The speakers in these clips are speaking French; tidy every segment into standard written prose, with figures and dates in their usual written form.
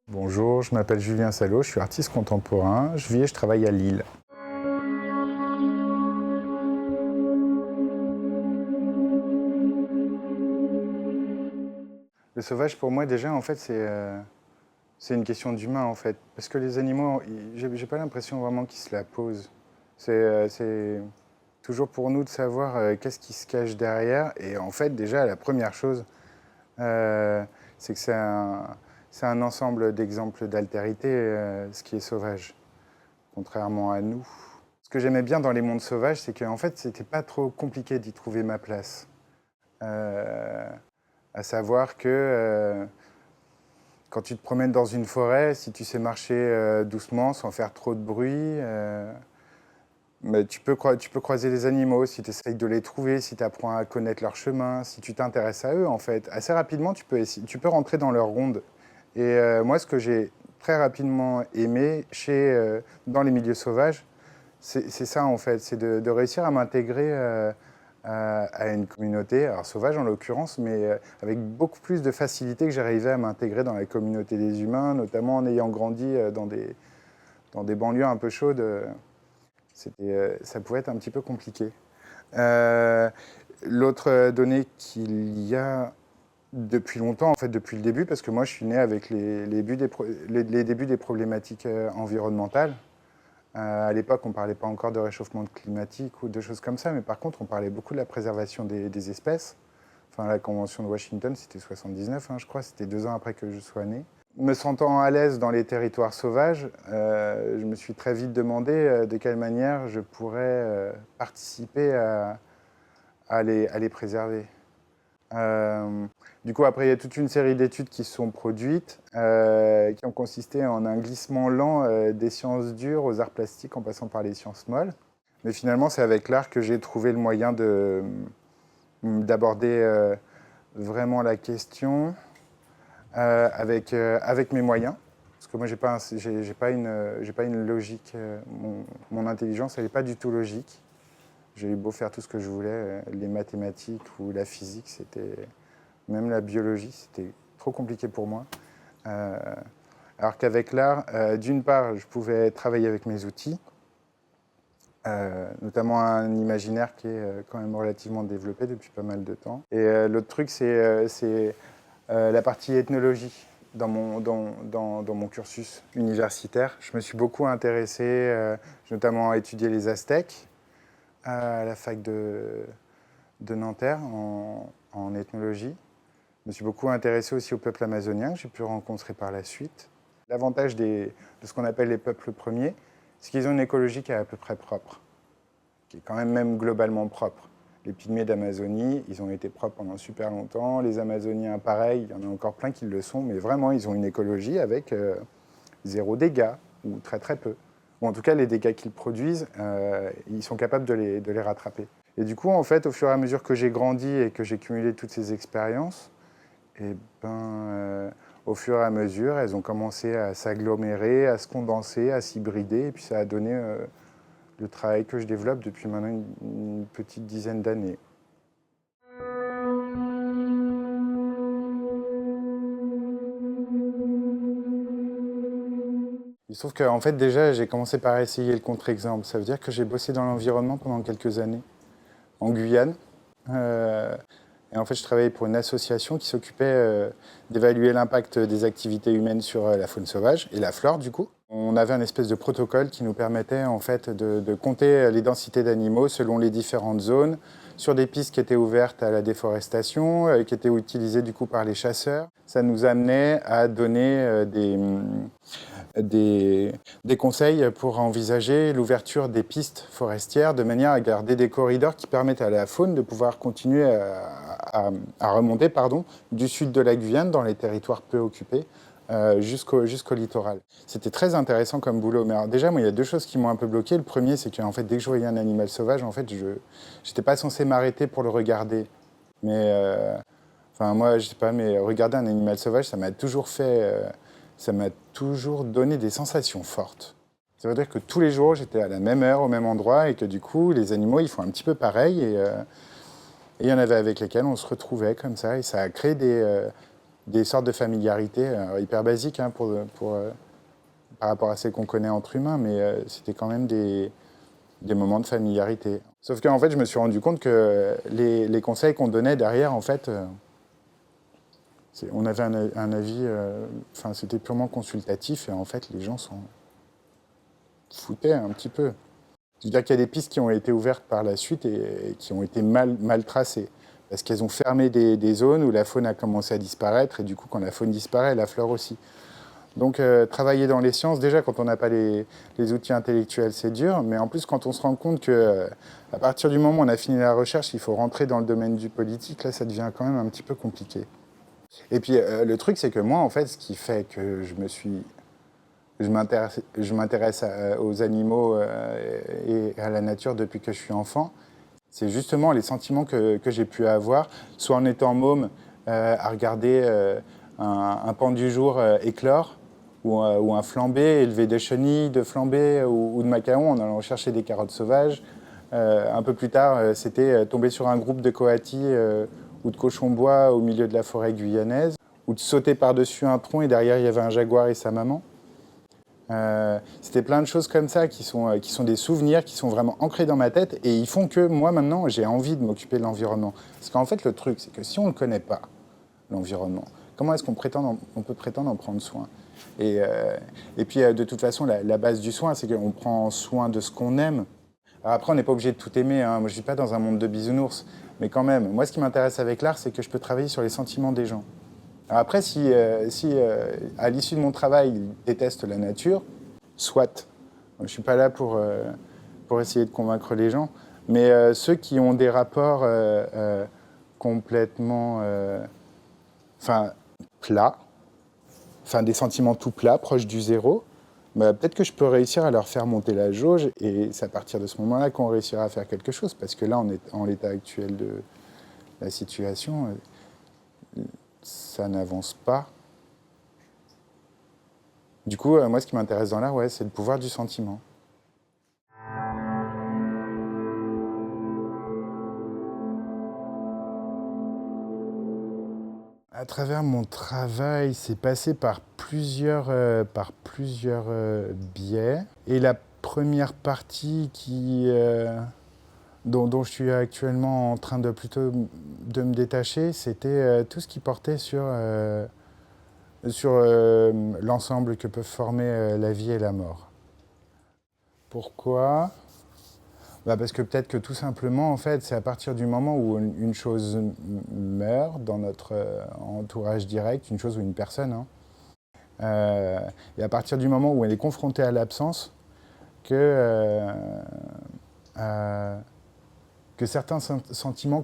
Bonjour, je m'appelle Julien Salot, je suis artiste contemporain, je vis et je travaille à Lille. Le sauvage pour moi déjà en fait c'est une question d'humain en fait. Parce que les animaux, j'ai pas l'impression vraiment qu'ils se la posent. C'est toujours pour nous de savoir qu'est-ce qui se cache derrière. Et en fait déjà la première chose, euh, c'est que c'est un ensemble d'exemples d'altérité, ce qui est sauvage, contrairement à nous. Ce que j'aimais bien dans les mondes sauvages, c'est qu'en fait, c'était pas trop compliqué d'y trouver ma place. Euh, à savoir que quand tu te promènes dans une forêt, si tu sais marcher doucement, sans faire trop de bruit, mais tu peux croiser les animaux si tu essayes de les trouver, si tu apprends à connaître leur chemin, si tu t'intéresses à eux, en fait. Assez rapidement, tu peux rentrer dans leur ronde. Et moi, ce que j'ai très rapidement aimé dans les milieux sauvages, c'est ça en fait, c'est de réussir à m'intégrer à une communauté, alors sauvage en l'occurrence, mais avec beaucoup plus de facilité que j'arrivais à m'intégrer dans la communauté des humains, notamment en ayant grandi dans des banlieues un peu chaudes. Ça pouvait être un petit peu compliqué. Euh, L'autre donnée qu'il y a depuis longtemps, en fait depuis le début, parce que moi je suis né avec les débuts des problématiques environnementales. À l'époque, on ne parlait pas encore de réchauffement climatique ou de choses comme ça, mais par contre, on parlait beaucoup de la préservation des espèces. Enfin, la Convention de Washington, c'était 79, hein, je crois, c'était 2 ans après que je sois né. Me sentant à l'aise dans les territoires sauvages, je me suis très vite demandé de quelle manière je pourrais participer à les préserver. Euh, du coup, après, il y a toute une série d'études qui se sont produites, qui ont consisté en un glissement lent des sciences dures aux arts plastiques en passant par les sciences molles. Mais finalement, c'est avec l'art que j'ai trouvé le moyen d'aborder vraiment la question avec mes moyens. Parce que moi, j'ai pas une logique. Mon intelligence, elle n'est pas du tout logique. J'ai eu beau faire tout ce que je voulais, les mathématiques ou la physique, même la biologie, c'était trop compliqué pour moi. Euh, alors qu'avec l'art, d'une part, je pouvais travailler avec mes outils, notamment un imaginaire qui est quand même relativement développé depuis pas mal de temps. Et l'autre truc, c'est la partie ethnologie dans mon cursus universitaire. Je me suis beaucoup intéressé, notamment à étudier les Aztèques à la fac de Nanterre en ethnologie. Je me suis beaucoup intéressé aussi au peuple amazonien que j'ai pu rencontrer par la suite. L'avantage de ce qu'on appelle les peuples premiers, c'est qu'ils ont une écologie qui est à peu près propre, qui est quand même globalement propre. Les pygmées d'Amazonie, ils ont été propres pendant super longtemps. Les Amazoniens, pareil, il y en a encore plein qui le sont, mais vraiment, ils ont une écologie avec zéro dégâts, ou très très peu. Ou en tout cas, les dégâts qu'ils produisent, ils sont capables de les rattraper. Et du coup, en fait, au fur et à mesure que j'ai grandi et que j'ai cumulé toutes ces expériences, et au fur et à mesure, elles ont commencé à s'agglomérer, à se condenser, à s'hybrider, et puis ça a donné le travail que je développe depuis maintenant une petite dizaine d'années. Il se trouve qu'en fait, déjà, j'ai commencé par essayer le contre-exemple. Ça veut dire que j'ai bossé dans l'environnement pendant quelques années, en Guyane. Euh, et en fait, je travaillais pour une association qui s'occupait d'évaluer l'impact des activités humaines sur la faune sauvage et la flore, du coup. On avait un espèce de protocole qui nous permettait en fait de compter les densités d'animaux selon les différentes zones, sur des pistes qui étaient ouvertes à la déforestation, qui étaient utilisées du coup par les chasseurs. Ça nous amenait à donner des conseils pour envisager l'ouverture des pistes forestières de manière à garder des corridors qui permettent à la faune de pouvoir continuer à remonter du sud de la Guyane dans les territoires peu occupés jusqu'au littoral. C'était très intéressant comme boulot. Mais alors déjà, moi, il y a deux choses qui m'ont un peu bloqué. Le premier, c'est que en fait, dès que je voyais un animal sauvage, en fait, je n'étais pas censé m'arrêter pour le regarder. Mais enfin, moi, je sais pas, mais regarder un animal sauvage, ça m'a toujours donné des sensations fortes. Ça veut dire que tous les jours, j'étais à la même heure, au même endroit, et que du coup, les animaux, ils font un petit peu pareil. Et il y en avait avec lesquels on se retrouvait comme ça, et ça a créé des sortes de familiarité, hyper basiques hein, par rapport à celles qu'on connaît entre humains, mais c'était quand même des moments de familiarité. Sauf qu'en fait, je me suis rendu compte que les conseils qu'on donnait derrière, en fait, on avait un avis, c'était purement consultatif, et en fait, les gens s'en foutaient un petit peu. C'est-à-dire qu'il y a des pistes qui ont été ouvertes par la suite et qui ont été mal tracées. Parce qu'elles ont fermé des zones où la faune a commencé à disparaître, et du coup, quand la faune disparaît, la flore aussi. Donc, travailler dans les sciences, déjà, quand on n'a pas les outils intellectuels, c'est dur. Mais en plus, quand on se rend compte que, à partir du moment où on a fini la recherche, il faut rentrer dans le domaine du politique, là, ça devient quand même un petit peu compliqué. Et puis, le truc, c'est que moi, en fait, ce qui fait que je m'intéresse aux animaux et à la nature depuis que je suis enfant, c'est justement les sentiments que j'ai pu avoir, soit en étant môme, à regarder un pan du jour éclore, ou un flambé, élever des chenilles de flambé ou de macarons en allant chercher des carottes sauvages. Un peu plus tard, c'était tomber sur un groupe de coatis ou de cochons-bois au milieu de la forêt guyanaise, ou de sauter par-dessus un tronc et derrière il y avait un jaguar et sa maman. C'était plein de choses comme ça qui sont des souvenirs, qui sont vraiment ancrés dans ma tête et ils font que moi maintenant j'ai envie de m'occuper de l'environnement. Parce qu'en fait le truc c'est que si on ne le connaît pas, l'environnement, comment est-ce qu'on peut prétendre en prendre soin? Et puis de toute façon la base du soin c'est qu'on prend soin de ce qu'on aime. Alors après on n'est pas obligé de tout aimer, hein. Moi je ne vis pas dans un monde de bisounours, mais quand même, moi ce qui m'intéresse avec l'art c'est que je peux travailler sur les sentiments des gens. Alors après, si à l'issue de mon travail, ils détestent la nature, soit. Je ne suis pas là pour essayer de convaincre les gens. Mais ceux qui ont des rapports complètement plats, des sentiments tout plats, proches du zéro, bah, peut-être que je peux réussir à leur faire monter la jauge. Et c'est à partir de ce moment-là qu'on réussira à faire quelque chose. Parce que là, on est en l'état actuel de la situation. Ça n'avance pas. Du coup, moi, ce qui m'intéresse dans l'art, ouais, c'est le pouvoir du sentiment. À travers mon travail, c'est passé par plusieurs biais. Et la première partie dont je suis actuellement en train de plutôt de me détacher, c'était tout ce qui portait sur l'ensemble que peuvent former la vie et la mort. Pourquoi? Parce que peut-être que tout simplement, en fait, c'est à partir du moment où une chose meurt dans notre entourage direct, une chose ou une personne, hein, et à partir du moment où elle est confrontée à l'absence, que certains sentiments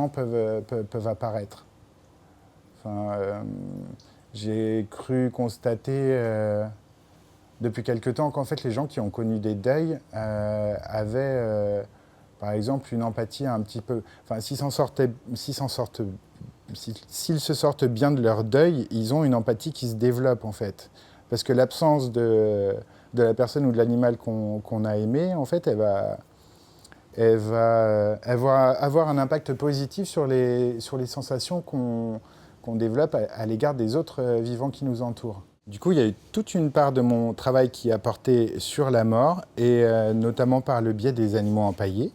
peuvent apparaître. J'ai cru constater depuis quelque temps qu'en fait les gens qui ont connu des deuils avaient par exemple une empathie un petit peu. S'ils se sortent bien de leur deuil, ils ont une empathie qui se développe en fait. Parce que l'absence de la personne ou de l'animal qu'on a aimé, en fait, elle va avoir un impact positif sur les sensations qu'on développe à l'égard des autres vivants qui nous entourent. Du coup, il y a eu toute une part de mon travail qui a porté sur la mort, et notamment par le biais des animaux empaillés.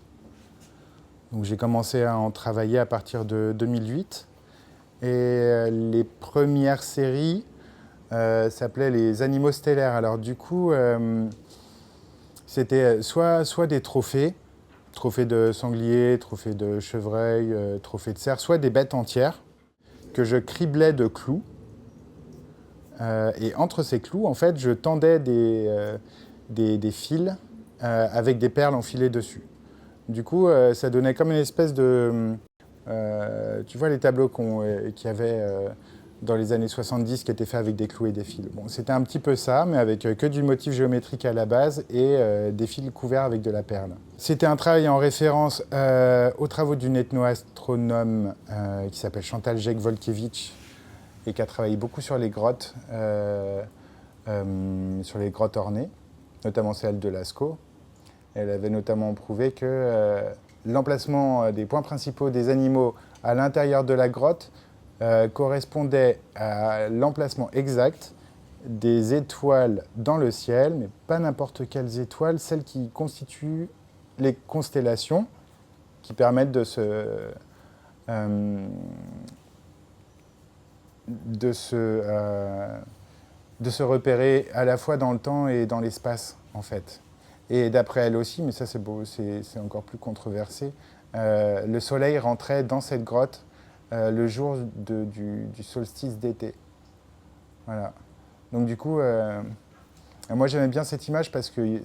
Donc, j'ai commencé à en travailler à partir de 2008. Et les premières séries s'appelaient les animaux stellaires. Alors du coup, c'était soit des trophées de sanglier, trophées de chevreuil, trophées de cerf, soit des bêtes entières que je criblais de clous. Et entre ces clous, en fait, je tendais des fils avec des perles enfilées dessus. Du coup, ça donnait comme une espèce de... tu vois les tableaux qu'il y avait dans les années 70 qui étaient faits avec des clous et des fils. Bon, c'était un petit peu ça, mais avec que du motif géométrique à la base et des fils couverts avec de la perle. C'était un travail en référence aux travaux d'une ethnoastronome qui s'appelle Chantal Jek-Volkiewicz et qui a travaillé beaucoup sur les grottes ornées, notamment celle de Lascaux. Elle avait notamment prouvé que l'emplacement des points principaux des animaux à l'intérieur de la grotte correspondait à l'emplacement exact des étoiles dans le ciel, mais pas n'importe quelles étoiles, celles qui constituent les constellations, qui permettent euh, de se repérer à la fois dans le temps et dans l'espace, en fait. Et d'après elle aussi, mais ça c'est encore plus controversé, le soleil rentrait dans cette grotte le jour du solstice d'été. Voilà. Donc du coup, moi j'aimais bien cette image parce que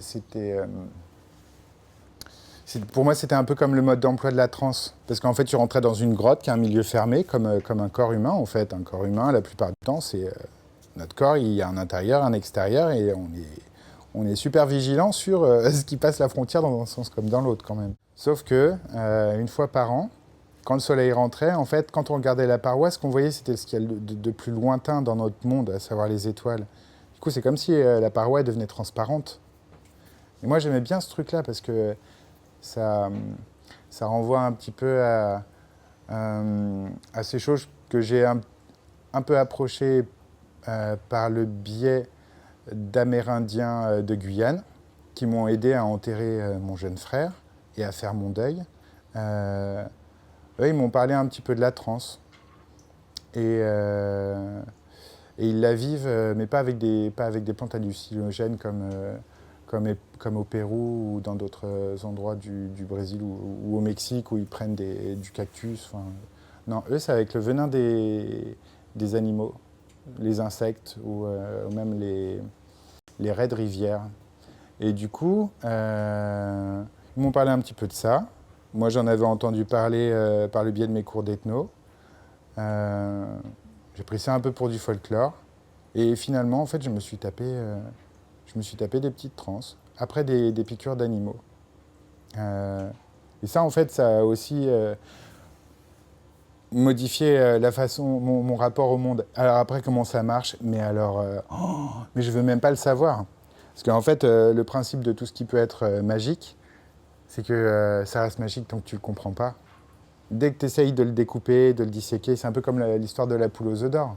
pour moi c'était un peu comme le mode d'emploi de la transe. Parce qu'en fait tu rentrais dans une grotte qui est un milieu fermé, comme un corps humain en fait. Un corps humain, la plupart du temps, c'est notre corps, il y a un intérieur, un extérieur, et on est super vigilant sur ce qui passe la frontière dans un sens comme dans l'autre quand même. Sauf que, une fois par an, quand le soleil rentrait, en fait, quand on regardait la paroi, ce qu'on voyait, c'était ce qu'il y a de plus lointain dans notre monde, à savoir les étoiles. Du coup, c'est comme si la paroi devenait transparente. Et moi, j'aimais bien ce truc-là parce que ça, ça renvoie un petit peu à ces choses que j'ai un peu approchées par le biais d'Amérindiens de Guyane qui m'ont aidé à enterrer mon jeune frère et à faire mon deuil. Eux, ils m'ont parlé un petit peu de la transe. Et ils la vivent, mais pas avec des plantes hallucinogènes comme au Pérou ou dans d'autres endroits du Brésil ou au Mexique où ils prennent du cactus. Enfin, non, eux, c'est avec le venin des animaux, les insectes ou même les raies de rivière. Et du coup, ils m'ont parlé un petit peu de ça. Moi, j'en avais entendu parler par le biais de mes cours d'ethno. J'ai pris ça un peu pour du folklore. Et finalement, en fait, je me suis tapé des petites transes, après des piqûres d'animaux. Et ça, en fait, ça a aussi modifié la façon, mon rapport au monde. Alors après, comment ça marche? Mais alors, mais je veux même pas le savoir. Parce qu'en fait, le principe de tout ce qui peut être magique, c'est que ça reste magique tant que tu le comprends pas. Dès que tu essayes de le découper, de le disséquer, c'est un peu comme l'histoire de la poule aux œufs d'or.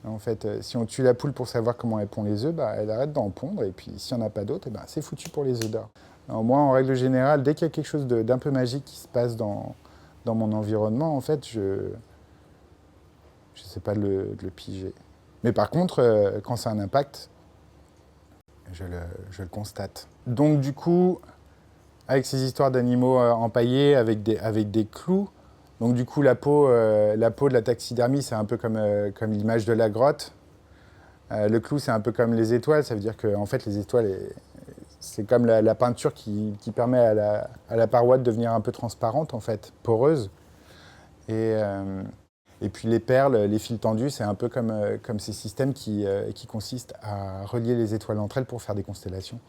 En fait, si on tue la poule pour savoir comment elle pond les œufs, bah, elle arrête d'en pondre, et puis s'il n'y en a pas d'autres, bah, c'est foutu pour les œufs d'or. Alors, moi, en règle générale, dès qu'il y a quelque chose d'un peu magique qui se passe dans mon environnement, en fait, je ne sais pas de le piger. Mais par contre, quand ça a un impact, je le constate. Donc du coup, avec ces histoires d'animaux empaillés, avec des clous, donc du coup, la peau de la taxidermie, c'est un peu comme l'image de la grotte. Le clou, c'est un peu comme les étoiles. Ça veut dire que en fait, les étoiles, c'est comme la peinture qui permet à la paroi de devenir un peu transparente, en fait, poreuse. Et puis les perles, les fils tendus, c'est un peu comme ces systèmes qui consistent à relier les étoiles entre elles pour faire des constellations.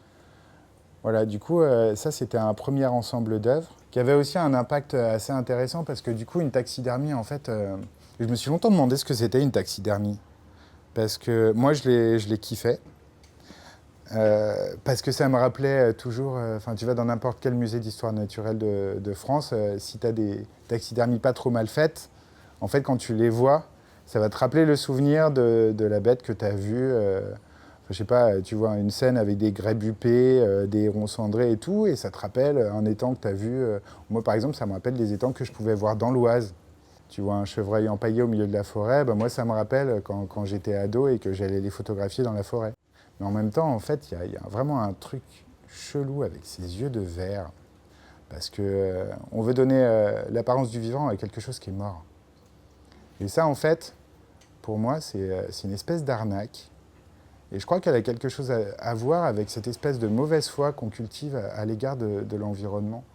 Voilà, du coup, ça, c'était un premier ensemble d'œuvres qui avait aussi un impact assez intéressant parce que du coup, une taxidermie, en fait, je me suis longtemps demandé ce que c'était une taxidermie. Parce que moi, je l'ai kiffé. Parce que ça me rappelait toujours, enfin, tu vas dans n'importe quel musée d'histoire naturelle de France, si tu as des taxidermies pas trop mal faites, en fait, quand tu les vois, ça va te rappeler le souvenir de la bête que tu as vue. Je sais pas, tu vois une scène avec des grèbes huppées, des hérons cendrés et tout, et ça te rappelle un étang que tu as vu. Moi, par exemple, ça me rappelle des étangs que je pouvais voir dans l'Oise. Tu vois un chevreuil empaillé au milieu de la forêt, ben moi, ça me rappelle quand j'étais ado et que j'allais les photographier dans la forêt. Mais en même temps, en fait, il y a vraiment un truc chelou avec ses yeux de verre. Parce que on veut donner l'apparence du vivant à quelque chose qui est mort. Et ça, en fait, pour moi, c'est une espèce d'arnaque. Et je crois qu'elle a quelque chose à voir avec cette espèce de mauvaise foi qu'on cultive à l'égard de l'environnement.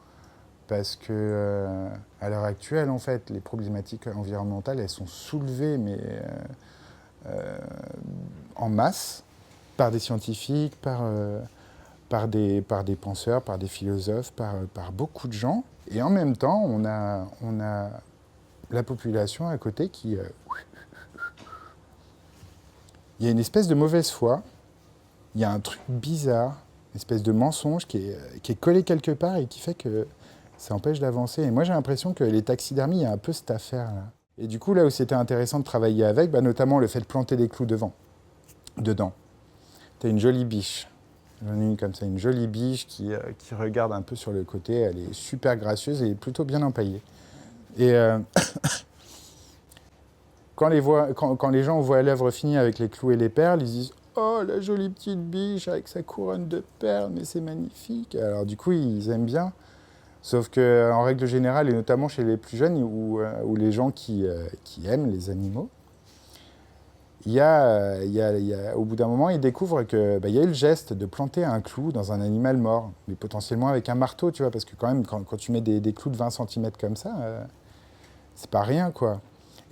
Parce que à l'heure actuelle, en fait, les problématiques environnementales, elles sont soulevées, mais en masse, par des scientifiques, par des penseurs, par des philosophes, par beaucoup de gens. Et en même temps, on a la population à côté qui... il y a une espèce de mauvaise foi, il y a un truc bizarre, une espèce de mensonge qui est collé quelque part et qui fait que ça empêche d'avancer. Et moi, j'ai l'impression que les taxidermies, il y a un peu cette affaire-là. Et du coup, là où c'était intéressant de travailler avec, notamment le fait de planter des clous dedans. Tu as une jolie biche. J'en ai une comme ça, une jolie biche qui regarde un peu sur le côté. Elle est super gracieuse et plutôt bien empaillée. Et quand les gens voient l'œuvre finie avec les clous et les perles, ils disent « Oh, la jolie petite biche avec sa couronne de perles, mais c'est magnifique !» Alors du coup, ils aiment bien. Sauf qu'en règle générale, et notamment chez les plus jeunes ou les gens qui aiment les animaux, au bout d'un moment, ils découvrent qu'il y a eu le geste de planter un clou dans un animal mort, mais potentiellement avec un marteau, tu vois, parce que quand même, quand tu mets des clous de 20 cm comme ça, c'est pas rien, quoi.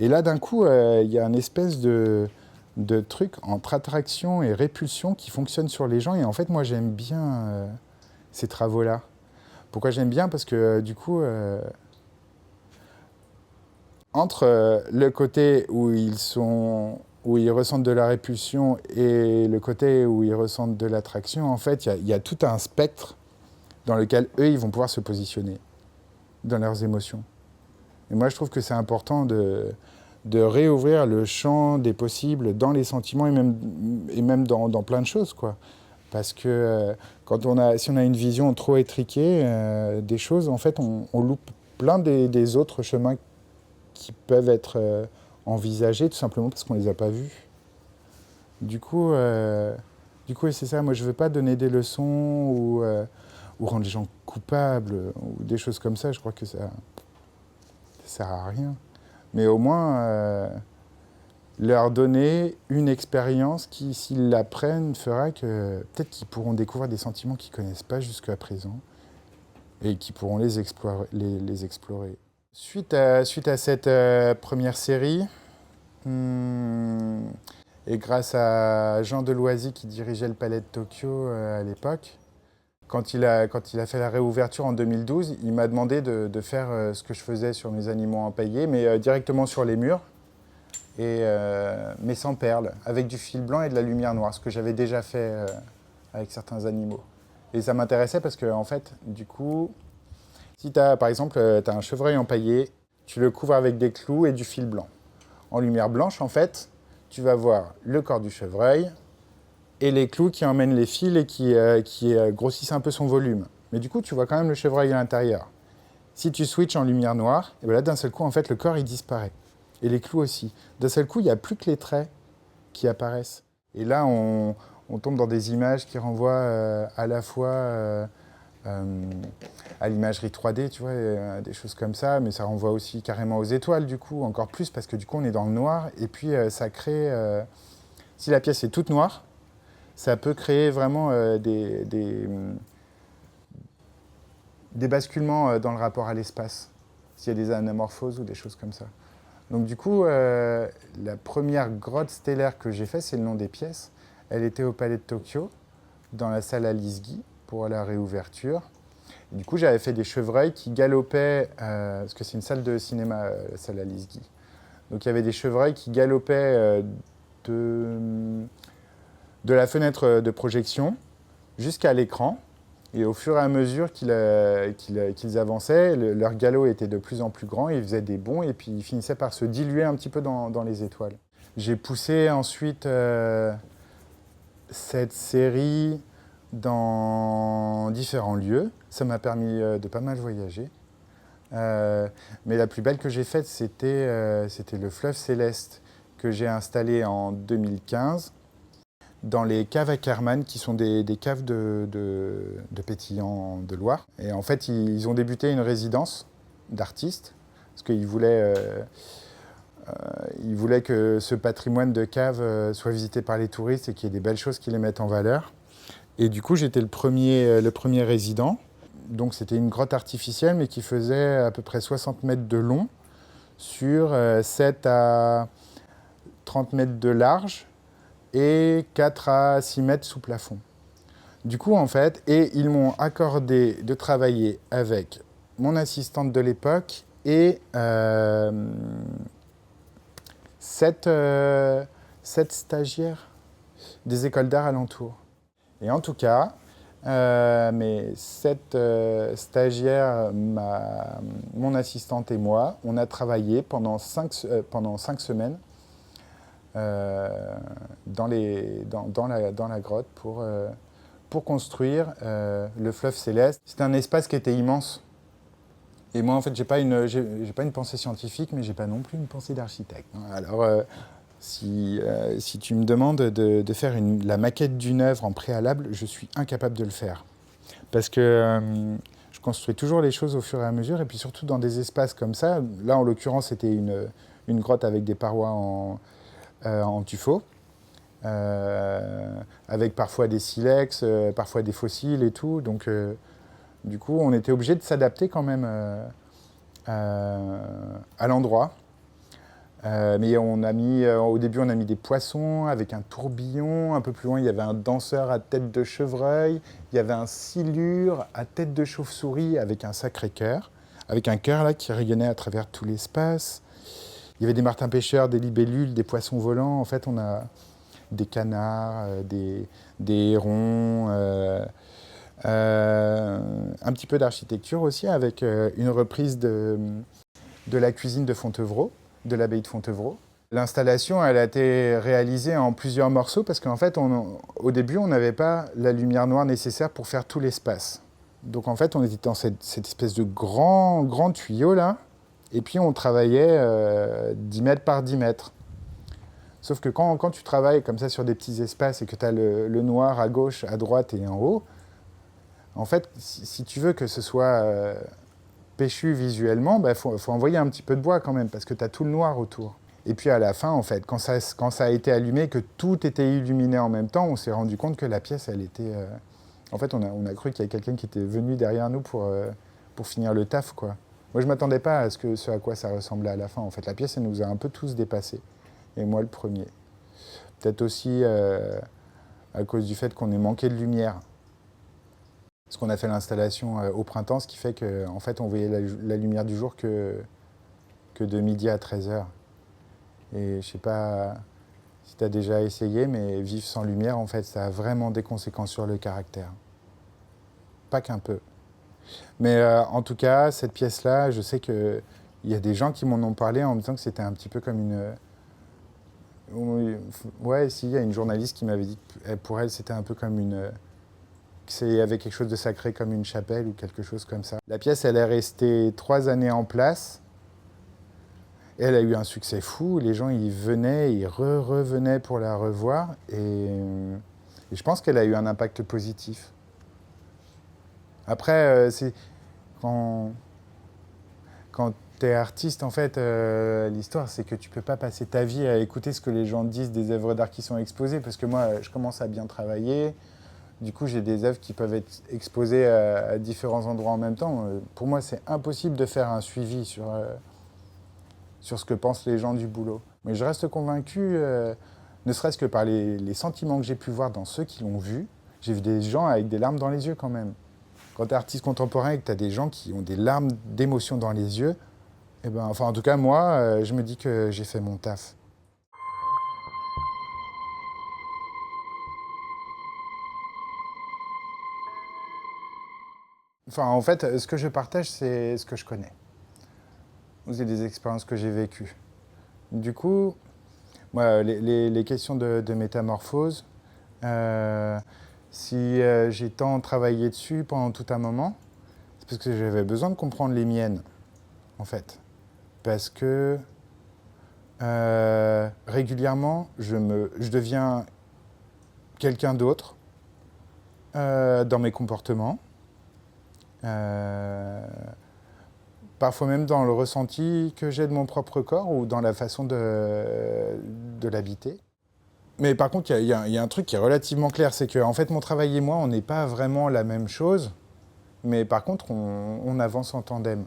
Et là, d'un coup, il y a une espèce de truc entre attraction et répulsion qui fonctionne sur les gens. Et en fait, moi, j'aime bien ces travaux-là. Pourquoi j'aime bien? Parce que du coup, entre le côté où ils ressentent de la répulsion et le côté où ils ressentent de l'attraction, en fait, il y a tout un spectre dans lequel eux, ils vont pouvoir se positionner dans leurs émotions. Et moi, je trouve que c'est important de réouvrir le champ des possibles dans les sentiments et même dans plein de choses, quoi. Parce que si on a une vision trop étriquée des choses, en fait, on loupe plein des autres chemins qui peuvent être envisagés tout simplement parce qu'on ne les a pas vus. Du coup, c'est ça. Moi, je ne veux pas donner des leçons ou rendre les gens coupables ou des choses comme ça. Je crois que ça ne sert à rien. Mais au moins, leur donner une expérience qui, s'ils la prennent, fera que peut-être qu'ils pourront découvrir des sentiments qu'ils ne connaissent pas jusqu'à présent et qui pourront les explorer. Suite à cette première série, et grâce à Jean Deloisy qui dirigeait le Palais de Tokyo à l'époque, quand il a fait la réouverture en 2012, il m'a demandé de faire ce que je faisais sur mes animaux empaillés, mais directement sur les murs, mais sans perles, avec du fil blanc et de la lumière noire, ce que j'avais déjà fait avec certains animaux. Et ça m'intéressait parce que, en fait, du coup, si par exemple, tu as un chevreuil empaillé, tu le couvres avec des clous et du fil blanc. En lumière blanche, en fait, tu vas voir le corps du chevreuil et les clous qui emmènent les fils et qui grossissent un peu son volume. Mais du coup, tu vois quand même le chevreuil à l'intérieur. Si tu switches en lumière noire, et bien là, d'un seul coup, en fait, le corps, il disparaît. Et les clous aussi. D'un seul coup, il n'y a plus que les traits qui apparaissent. Et là, on tombe dans des images qui renvoient à la fois à l'imagerie 3D, tu vois, des choses comme ça, mais ça renvoie aussi carrément aux étoiles, du coup, encore plus, parce que du coup, on est dans le noir, et puis ça crée... si la pièce est toute noire, ça peut créer vraiment des basculements dans le rapport à l'espace, s'il y a des anamorphoses ou des choses comme ça. Donc du coup, la première grotte stellaire que j'ai faite, c'est le nom des pièces. Elle était au Palais de Tokyo, dans la salle Alice Guy, pour la réouverture. Et du coup, j'avais fait des chevreuils qui galopaient, parce que c'est une salle de cinéma, la salle Alice Guy. Donc il y avait des chevreuils qui galopaient de la fenêtre de projection jusqu'à l'écran. Et au fur et à mesure qu'ils avançaient, leur galop était de plus en plus grand, ils faisaient des bonds et puis ils finissaient par se diluer un petit peu dans les étoiles. J'ai poussé ensuite cette série dans différents lieux. Ça m'a permis de pas mal voyager. Mais la plus belle que j'ai faite, c'était le fleuve Céleste que j'ai installé en 2015 dans les caves à Kerman, qui sont des caves de pétillant de Loire. Et en fait, ils ont débuté une résidence d'artistes, parce qu'ils voulaient que ce patrimoine de caves soit visité par les touristes et qu'il y ait des belles choses qui les mettent en valeur. Et du coup, j'étais le premier résident. Donc c'était une grotte artificielle, mais qui faisait à peu près 60 mètres de long, sur 7 à 30 mètres de large, et 4 à 6 mètres sous plafond. Du coup, en fait, et ils m'ont accordé de travailler avec mon assistante de l'époque et 7 stagiaires des écoles d'art alentour. Et en tout cas, Mes 7 stagiaires, mon assistante et moi, on a travaillé pendant 5 semaines dans la grotte pour construire le fleuve Céleste. C'était un espace qui était immense. Et moi, en fait, j'ai pas une pensée scientifique, mais j'ai pas non plus une pensée d'architecte. Alors, si tu me demandes de faire la maquette d'une œuvre en préalable, je suis incapable de le faire. Parce que je construis toujours les choses au fur et à mesure, et puis surtout dans des espaces comme ça. Là, en l'occurrence, c'était une grotte avec des parois en tuffeau, avec parfois des silex, parfois des fossiles et tout. Donc, du coup, on était obligé de s'adapter quand même à l'endroit. Mais au début, on a mis des poissons avec un tourbillon. Un peu plus loin, il y avait un danseur à tête de chevreuil. Il y avait un silure à tête de chauve-souris avec un sacré cœur, avec un cœur là qui rayonnait à travers tout l'espace. Il y avait des martins-pêcheurs, des libellules, des poissons volants. En fait, on a des canards, des hérons, un petit peu d'architecture aussi, avec une reprise de la cuisine de Fontevraud, de l'abbaye de Fontevraud. L'installation, elle a été réalisée en plusieurs morceaux parce qu'en fait, au début, on n'avait pas la lumière noire nécessaire pour faire tout l'espace. Donc en fait, on était dans cette espèce de grand tuyau là, et puis on travaillait 10 mètres par 10 mètres. Sauf que quand tu travailles comme ça sur des petits espaces et que tu as le noir à gauche, à droite et en haut, en fait, si tu veux que ce soit péchu visuellement, il faut envoyer un petit peu de bois quand même, parce que tu as tout le noir autour. Et puis à la fin, en fait, quand ça a été allumé, que tout était illuminé en même temps, on s'est rendu compte que la pièce, elle était... En fait, on a cru qu'il y avait quelqu'un qui était venu derrière nous pour finir le taf, quoi. Moi, je ne m'attendais pas à ce à quoi ça ressemblait à la fin. En fait, la pièce, elle nous a un peu tous dépassés. Et moi, le premier. Peut-être aussi à cause du fait qu'on ait manqué de lumière. Parce qu'on a fait l'installation au printemps, ce qui fait qu'en fait, on voyait la lumière du jour que de midi à 13h. Et je sais pas si tu as déjà essayé, mais vivre sans lumière, en fait, ça a vraiment des conséquences sur le caractère. Pas qu'un peu. Mais en tout cas, cette pièce-là, je sais qu'il y a des gens qui m'en ont parlé en me disant que c'était un petit peu comme une... Ouais, si, il y a une journaliste qui m'avait dit que pour elle, c'était un peu comme une... Il y avait quelque chose de sacré comme une chapelle ou quelque chose comme ça. La pièce, elle est restée 3 années en place. Et elle a eu un succès fou. Les gens, ils venaient, ils revenaient pour la revoir. Et je pense qu'elle a eu un impact positif. Après, quand tu es artiste, en fait, l'histoire, c'est que tu ne peux pas passer ta vie à écouter ce que les gens disent des œuvres d'art qui sont exposées. Parce que moi, je commence à bien travailler. Du coup, j'ai des œuvres qui peuvent être exposées à différents endroits en même temps. Pour moi, c'est impossible de faire un suivi sur ce que pensent les gens du boulot. Mais je reste convaincu, ne serait-ce que par les sentiments que j'ai pu voir dans ceux qui l'ont vu. J'ai vu des gens avec des larmes dans les yeux quand même. Quand tu es artiste contemporain et que tu as des gens qui ont des larmes d'émotion dans les yeux, eh ben, enfin, en tout cas, moi, je me dis que j'ai fait mon taf. Enfin, en fait, ce que je partage, c'est ce que je connais. C'est des expériences que j'ai vécues. Du coup, moi, les questions de métamorphose, si j'ai tant travaillé dessus pendant tout un moment, c'est parce que j'avais besoin de comprendre les miennes, en fait. Parce que régulièrement, je deviens quelqu'un d'autre dans mes comportements. Parfois même dans le ressenti que j'ai de mon propre corps ou dans la façon de l'habiter. Mais par contre, il y a un truc qui est relativement clair, c'est que en fait, mon travail et moi, on n'est pas vraiment la même chose, mais par contre, on avance en tandem.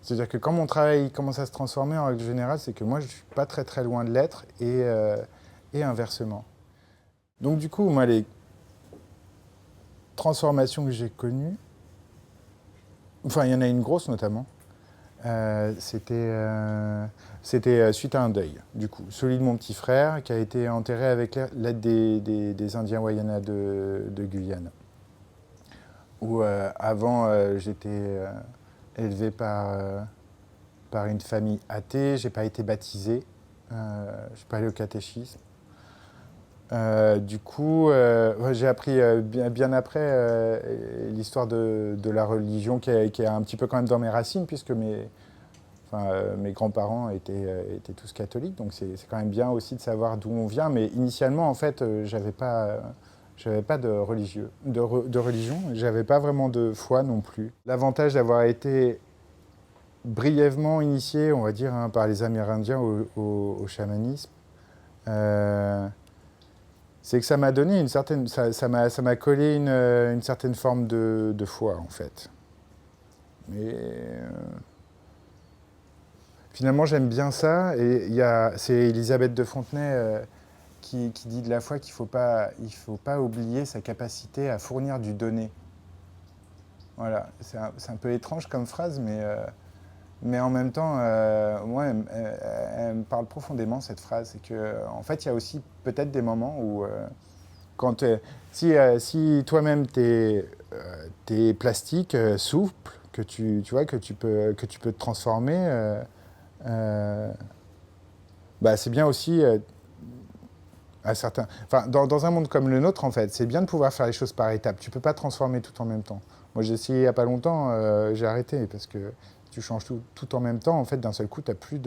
C'est-à-dire que quand mon travail commence à se transformer, en règle générale, c'est que moi, je ne suis pas très très loin de l'être et inversement. Donc du coup, moi, les transformations que j'ai connues, enfin, il y en a une grosse notamment, c'était suite à un deuil, du coup. Celui de mon petit frère qui a été enterré avec l'aide des Indiens Wayana de Guyane. où avant, j'étais élevé par une famille athée, j'ai pas été baptisé, je suis pas allé au catéchisme. Du coup, ouais, j'ai appris bien après l'histoire de la religion qui est un petit peu quand même dans mes racines, puisque mes grands-parents étaient tous catholiques, donc c'est quand même bien aussi de savoir d'où on vient. Mais initialement, en fait, j'avais pas de de religion, j'avais pas vraiment de foi non plus. L'avantage d'avoir été brièvement initié, on va dire, hein, par les Amérindiens au chamanisme, euh, c'est que ça m'a donné une certaine, ça m'a collé une certaine forme de foi, en fait. Mais finalement, j'aime bien ça. Et c'est Elisabeth de Fontenay qui dit de la foi il faut pas oublier sa capacité à fournir du donné. Voilà, c'est un peu étrange comme phrase, mais en même temps, moi, elle me parle profondément cette phrase. C'est que, en fait, il y a aussi peut-être des moments où, quand, si toi-même t'es plastique, souple, tu vois, que tu peux te transformer, euh, bah, c'est bien aussi enfin, dans un monde comme le nôtre, en fait, c'est bien de pouvoir faire les choses par étapes. Tu peux pas transformer tout en même temps. Moi, j'ai essayé il y a pas longtemps, j'ai arrêté parce que si tu changes tout en même temps, en fait, d'un seul coup, tu n'as plus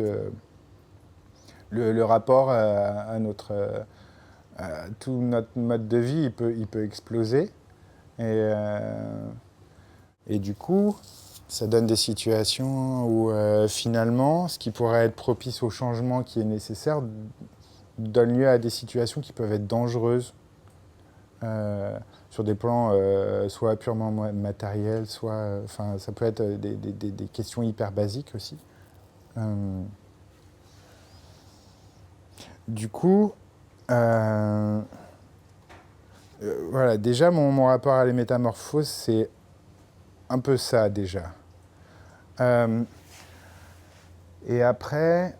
le rapport à tout notre mode de vie, il peut exploser. Et du coup, ça donne des situations où finalement, ce qui pourrait être propice au changement qui est nécessaire donne lieu à des situations qui peuvent être dangereuses sur des plans soit purement matériels, soit. Enfin, ça peut être des questions hyper basiques aussi. Euh, du coup, euh, voilà, déjà, mon rapport à les métamorphoses, c'est un peu ça déjà. Euh, et après,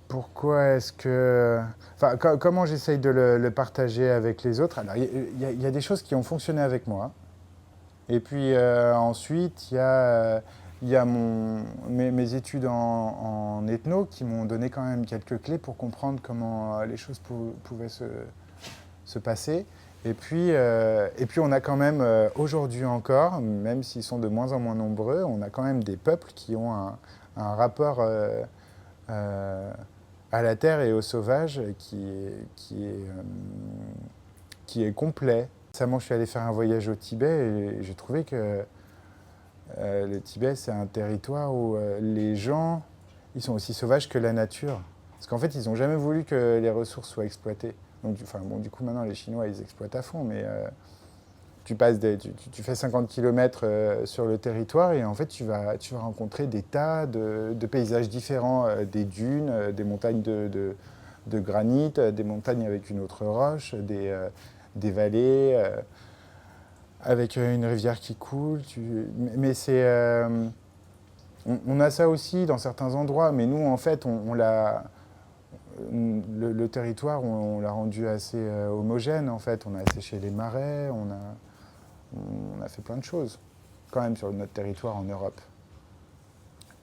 pourquoi est-ce que... Enfin, comment j'essaye de le partager avec les autres? Alors, il y a des choses qui ont fonctionné avec moi. Et puis ensuite, il y a mes études en ethno qui m'ont donné quand même quelques clés pour comprendre comment les choses pouvaient se passer. Et puis on a quand même, aujourd'hui encore, même s'ils sont de moins en moins nombreux, on a quand même des peuples qui ont un rapport euh, à la terre et au sauvage qui est complet. Récemment, je suis allé faire un voyage au Tibet et j'ai trouvé que le Tibet, c'est un territoire où les gens, ils sont aussi sauvages que la nature. Parce qu'en fait, ils n'ont jamais voulu que les ressources soient exploitées. Donc, enfin, bon, du coup, maintenant, les Chinois, ils exploitent à fond, mais tu fais 50 km sur le territoire et en fait, tu vas rencontrer des tas de paysages différents, des dunes, des montagnes de granit, des montagnes avec une autre roche, des vallées. Avec une rivière qui coule. Mais on a ça aussi dans certains endroits, mais nous, en fait, le territoire, on l'a rendu assez homogène, en fait. On a asséché les marais, on a fait plein de choses, quand même, sur notre territoire en Europe.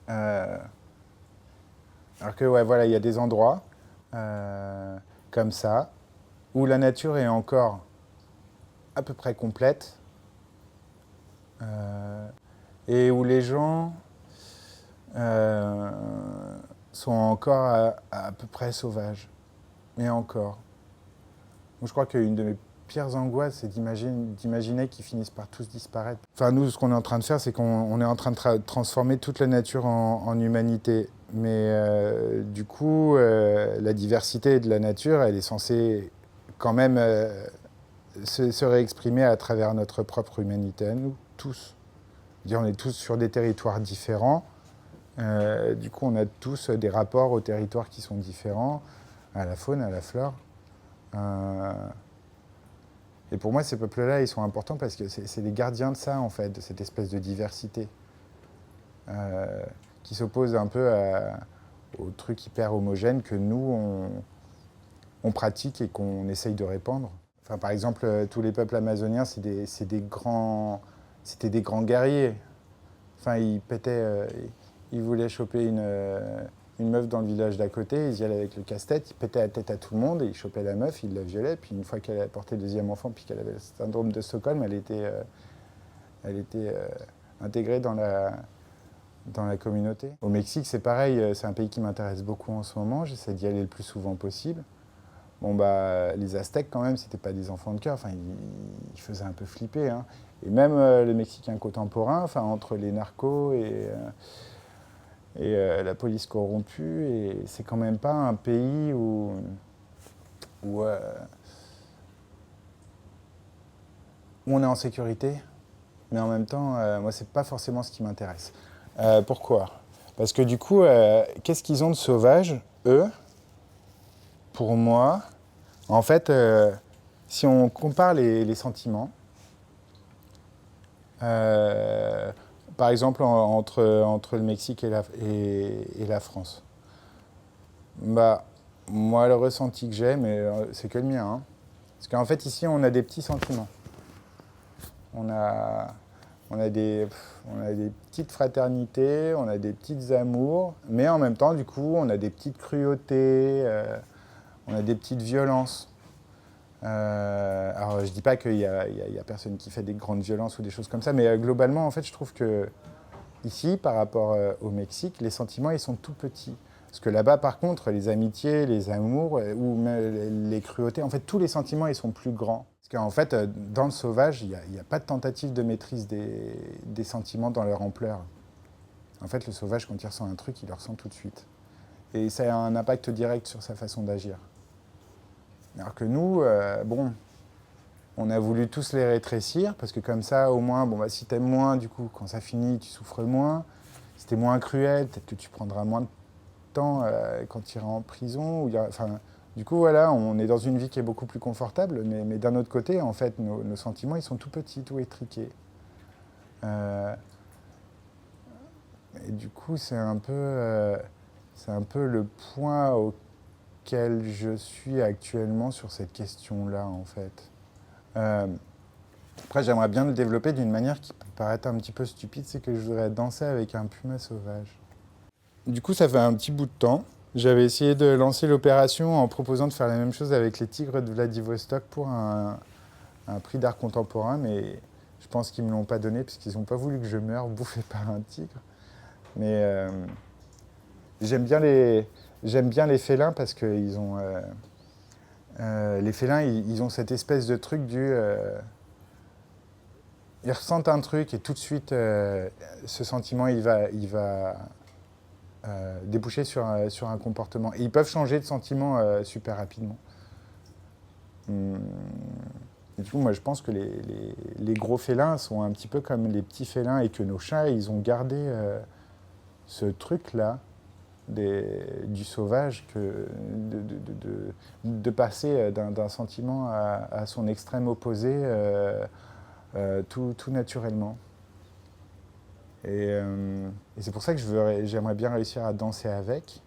Euh, alors que, ouais, voilà, il y a des endroits comme ça, où la nature est encore à peu près complète, euh, et où les gens euh, sont encore à peu près sauvages. Mais encore. Donc, je crois qu'une de mes pires angoisses, c'est d'imaginer qu'ils finissent par tous disparaître. Enfin, nous, ce qu'on est en train de faire, c'est qu'on est en train de transformer toute la nature en humanité. Mais du coup, la diversité de la nature, elle est censée quand même se réexprimer à travers notre propre humanité à nous, tous. On est tous sur des territoires différents. Du coup, on a tous des rapports au territoire qui sont différents, à la faune, à la flore. Euh, et pour moi, ces peuples-là, ils sont importants parce que c'est les gardiens de ça, en fait, de cette espèce de diversité, euh, qui s'oppose un peu au truc hyper homogène que nous, on pratique et qu'on essaye de répandre. Enfin, par exemple, tous les peuples amazoniens, c'était des grands guerriers. Enfin, ils voulaient choper une meuf dans le village d'à côté, ils y allaient avec le casse-tête, ils pétaient la tête à tout le monde et ils chopaient la meuf, ils la violaient. Puis une fois qu'elle a porté le deuxième enfant, puis qu'elle avait le syndrome de Stockholm, elle était intégrée dans la communauté. Au Mexique, c'est pareil, c'est un pays qui m'intéresse beaucoup en ce moment, j'essaie d'y aller le plus souvent possible. Bon, bah, les Aztèques, quand même, c'était pas des enfants de cœur, enfin, ils faisaient un peu flipper, hein. Et même les Mexicains contemporains, enfin, entre les narcos et la police corrompue, et c'est quand même pas un pays où, euh, où on est en sécurité, mais en même temps, moi, c'est pas forcément ce qui m'intéresse. Pourquoi? Parce que du coup, qu'est-ce qu'ils ont de sauvage, eux, pour moi? En fait, si on compare les sentiments, euh, par exemple entre le Mexique et la France, bah, moi, le ressenti que j'ai, mais c'est que le mien, hein. Parce qu'en fait, ici, on a des petits sentiments. On a, on a des petites fraternités, on a des petites amours, mais en même temps, du coup, on a des petites cruautés, on a des petites violences. Alors, je dis pas qu'il y a personne qui fait des grandes violences ou des choses comme ça, mais globalement, en fait, je trouve que ici, par rapport au Mexique, les sentiments, ils sont tout petits. Parce que là-bas, par contre, les amitiés, les amours ou même les cruautés, en fait, tous les sentiments, ils sont plus grands. Parce qu'en fait, dans le sauvage, il n'y a pas de tentative de maîtrise des sentiments dans leur ampleur. En fait, le sauvage, quand il ressent un truc, il le ressent tout de suite. Et ça a un impact direct sur sa façon d'agir. Alors que nous, bon, on a voulu tous les rétrécir, parce que comme ça, au moins, bon, bah, si t'aimes moins, du coup, quand ça finit, tu souffres moins. Si t'es moins cruel, peut-être que tu prendras moins de temps quand tu iras en prison. Enfin, du coup, voilà, on est dans une vie qui est beaucoup plus confortable, mais d'un autre côté, en fait, nos sentiments, ils sont tout petits, tout étriqués. Euh, et du coup, c'est un peu le point auquel je suis actuellement sur cette question-là, en fait. Euh, Après, j'aimerais bien le développer d'une manière qui peut paraître un petit peu stupide, c'est que je voudrais danser avec un puma sauvage. Du coup, ça fait un petit bout de temps. J'avais essayé de lancer l'opération en proposant de faire la même chose avec les tigres de Vladivostok pour un prix d'art contemporain, mais je pense qu'ils ne me l'ont pas donné parce qu'ils n'ont pas voulu que je meure bouffé par un tigre. Mais j'aime bien les félins parce que les félins, ils ont cette espèce de truc ils ressentent un truc et tout de suite, ce sentiment, il va déboucher sur un comportement. Et ils peuvent changer de sentiment super rapidement. Hum. Et du coup, moi, je pense que les gros félins sont un petit peu comme les petits félins et que nos chats, ils ont gardé ce truc-là du sauvage, de passer d'un sentiment à son extrême opposé tout naturellement. Et c'est pour ça que j'aimerais bien réussir à danser avec.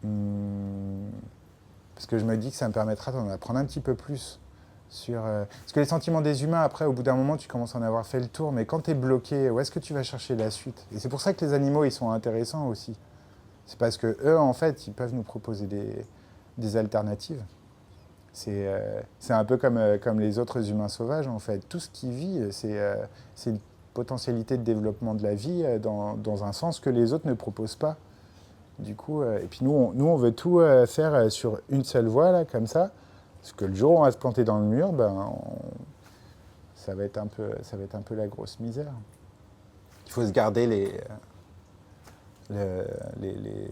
Hum, Parce que je me dis que ça me permettra d'en apprendre un petit peu plus sur... Parce que les sentiments des humains, après, au bout d'un moment, tu commences à en avoir fait le tour, mais quand tu es bloqué, où est-ce que tu vas chercher la suite? Et c'est pour ça que les animaux, ils sont intéressants aussi. C'est parce que eux, en fait, ils peuvent nous proposer des alternatives. C'est un peu comme les autres humains sauvages, en fait. Tout ce qui vit, c'est une potentialité de développement de la vie dans un sens que les autres ne proposent pas. Du coup, et puis nous, on veut tout faire sur une seule voie, là, comme ça. Parce que le jour où on va se planter dans le mur, ça va être ça va être un peu la grosse misère. Il faut se garder les, les-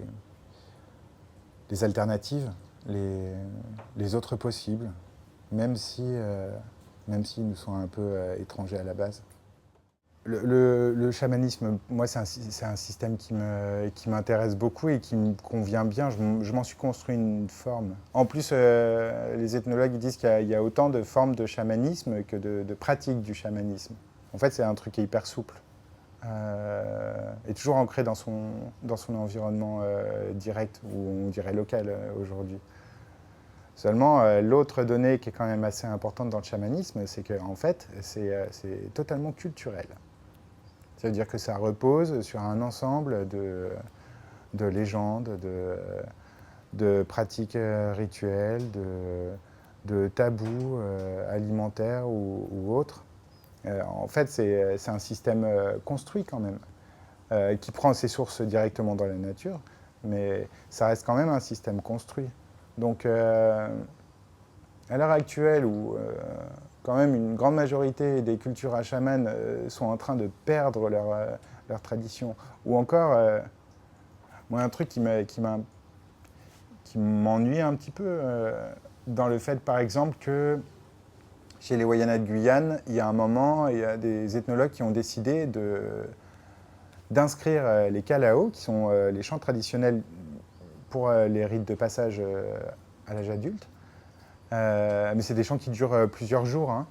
les alternatives, les autres possibles, même si, même s'ils nous sont un peu étrangers à la base. Le chamanisme, moi, c'est un système qui m'intéresse beaucoup et qui me convient bien. Je m'en suis construit une forme. En plus, les ethnologues ils disent qu'il y a autant de formes de chamanisme que de pratiques du chamanisme. En fait, c'est un truc qui est hyper souple et toujours ancré dans son environnement direct, ou on dirait local aujourd'hui. Seulement, l'autre donnée qui est quand même assez importante dans le chamanisme, c'est qu'en fait, c'est totalement culturel. Ça veut dire que ça repose sur un ensemble de légendes, de pratiques rituelles, de tabous alimentaires ou autres. En fait, c'est un système construit quand même, qui prend ses sources directement dans la nature, mais ça reste quand même un système construit. Donc, à l'heure actuelle, où quand même une grande majorité des cultures à chaman sont en train de perdre leur tradition, ou encore, moi, un truc qui m'ennuie un petit peu, dans le fait, par exemple, que chez les Wayanas de Guyane, il y a un moment, il y a des ethnologues qui ont décidé d'inscrire les kalaos, qui sont les chants traditionnels pour les rites de passage à l'âge adulte. Mais c'est des chants qui durent plusieurs jours, hein.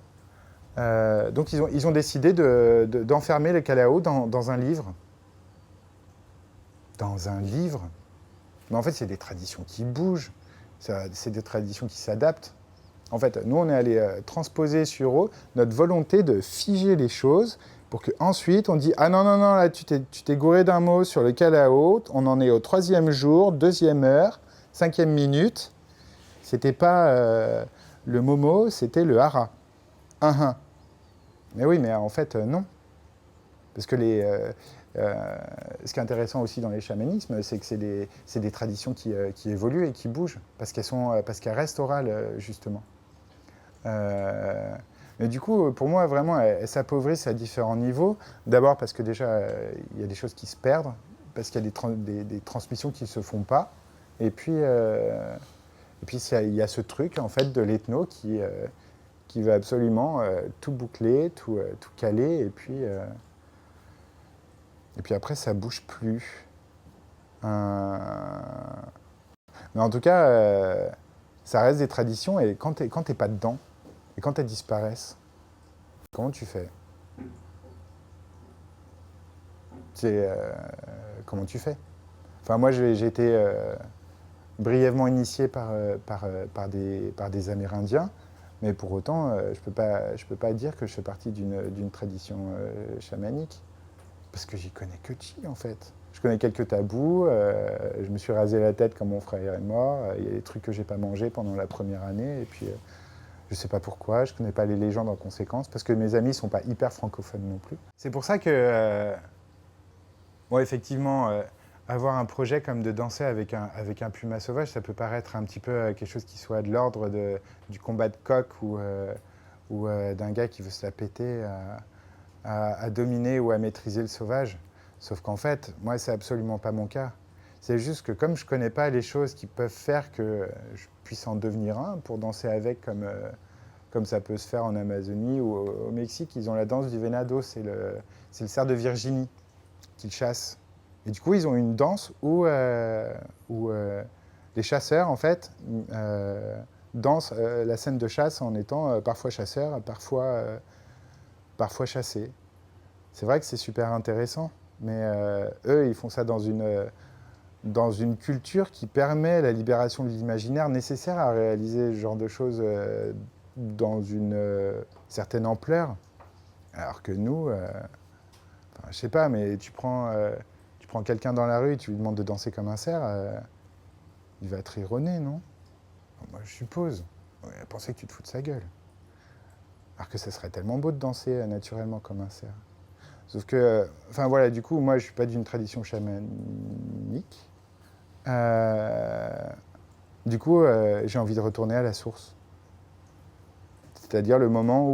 Donc ils ont décidé d'enfermer les kalaos dans un livre. Dans un livre. Mais en fait, c'est des traditions qui bougent. C'est des traditions qui s'adaptent. En fait, nous, on est allé transposer sur eux notre volonté de figer les choses pour qu'ensuite, on dit « Ah non, non, non, là, tu t'es gouré d'un mot sur le kalao, on en est au 3e jour, 2e heure, 5e minute. C'était pas le momo, c'était le hara. Mais oui, mais en fait, non. Parce que ce qui est intéressant aussi dans les chamanismes, c'est que c'est des traditions qui évoluent et qui bougent, parce qu'elles restent orales, justement. Mais du coup, pour moi, vraiment, elles s'appauvrissent à différents niveaux. D'abord parce que déjà, il y a des choses qui se perdent, parce qu'il y a des transmissions qui ne se font pas. Et puis il y a ce truc, en fait, de l'ethno qui veut absolument tout boucler, tout caler, et puis après, ça bouge plus. Mais en tout cas, ça reste des traditions, et quand t'es pas dedans, et quand elles disparaissent, comment tu fais? Comment tu fais? Enfin, moi, j'ai été brièvement initié par des Amérindiens, mais pour autant, je peux pas dire que je fais partie d'une tradition chamanique, parce que j'y connais que chi, en fait. Je connais quelques tabous, je me suis rasé la tête quand mon frère est mort, il y a des trucs que j'ai pas mangés pendant la première année, et puis je sais pas pourquoi, je connais pas les légendes en conséquence, parce que mes amis sont pas hyper francophones non plus. C'est pour ça que, ouais, effectivement, avoir un projet comme de danser avec un puma sauvage, ça peut paraître un petit peu quelque chose qui soit de l'ordre du combat de coq ou d'un gars qui veut se la péter à dominer ou à maîtriser le sauvage. Sauf qu'en fait, moi, c'est absolument pas mon cas. C'est juste que comme je connais pas les choses qui peuvent faire que je puisse en devenir un pour danser avec comme ça peut se faire en Amazonie ou au Mexique, ils ont la danse du venado, c'est le cerf de Virginie qu'ils chassent. Et du coup, ils ont une danse où les chasseurs, en fait, dansent la scène de chasse en étant parfois chasseurs, parfois chassés. C'est vrai que c'est super intéressant, mais eux, ils font ça dans une culture qui permet la libération de l'imaginaire nécessaire à réaliser ce genre de choses dans une certaine ampleur. Alors que nous, je sais pas, mais tu prends quelqu'un dans la rue et tu lui demandes de danser comme un cerf, il va te rire au nez, non? Moi, je suppose. Ouais, penser que tu te fous de sa gueule. Alors que ça serait tellement beau de danser naturellement comme un cerf. Sauf que, enfin voilà, du coup, moi, je suis pas d'une tradition chamanique. Du coup, j'ai envie de retourner à la source. C'est-à-dire le moment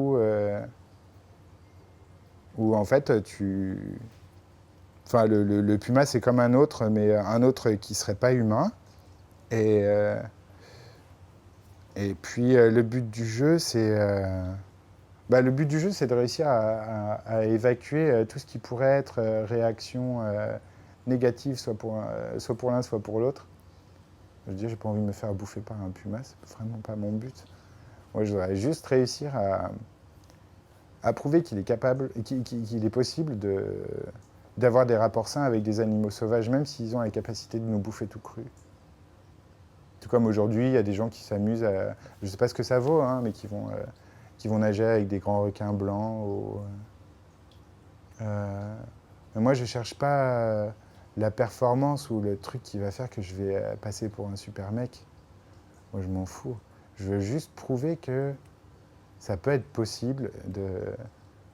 où en fait, enfin, le puma, c'est comme un autre, mais un autre qui serait pas humain. Et puis, le but du jeu, c'est de réussir à évacuer tout ce qui pourrait être réaction négative, soit pour l'un, soit pour l'autre. Je veux dire, j'ai pas envie de me faire bouffer par un puma, c'est vraiment pas mon but. Moi, je voudrais juste réussir à prouver qu'il est capable, qu'il est possible d'avoir des rapports sains avec des animaux sauvages, même s'ils ont la capacité de nous bouffer tout cru. Tout comme aujourd'hui, il y a des gens qui s'amusent à... Je ne sais pas ce que ça vaut, hein, mais qui vont nager avec des grands requins blancs. Mais moi, je ne cherche pas la performance ou le truc qui va faire que je vais passer pour un super mec. Moi, je m'en fous. Je veux juste prouver que ça peut être possible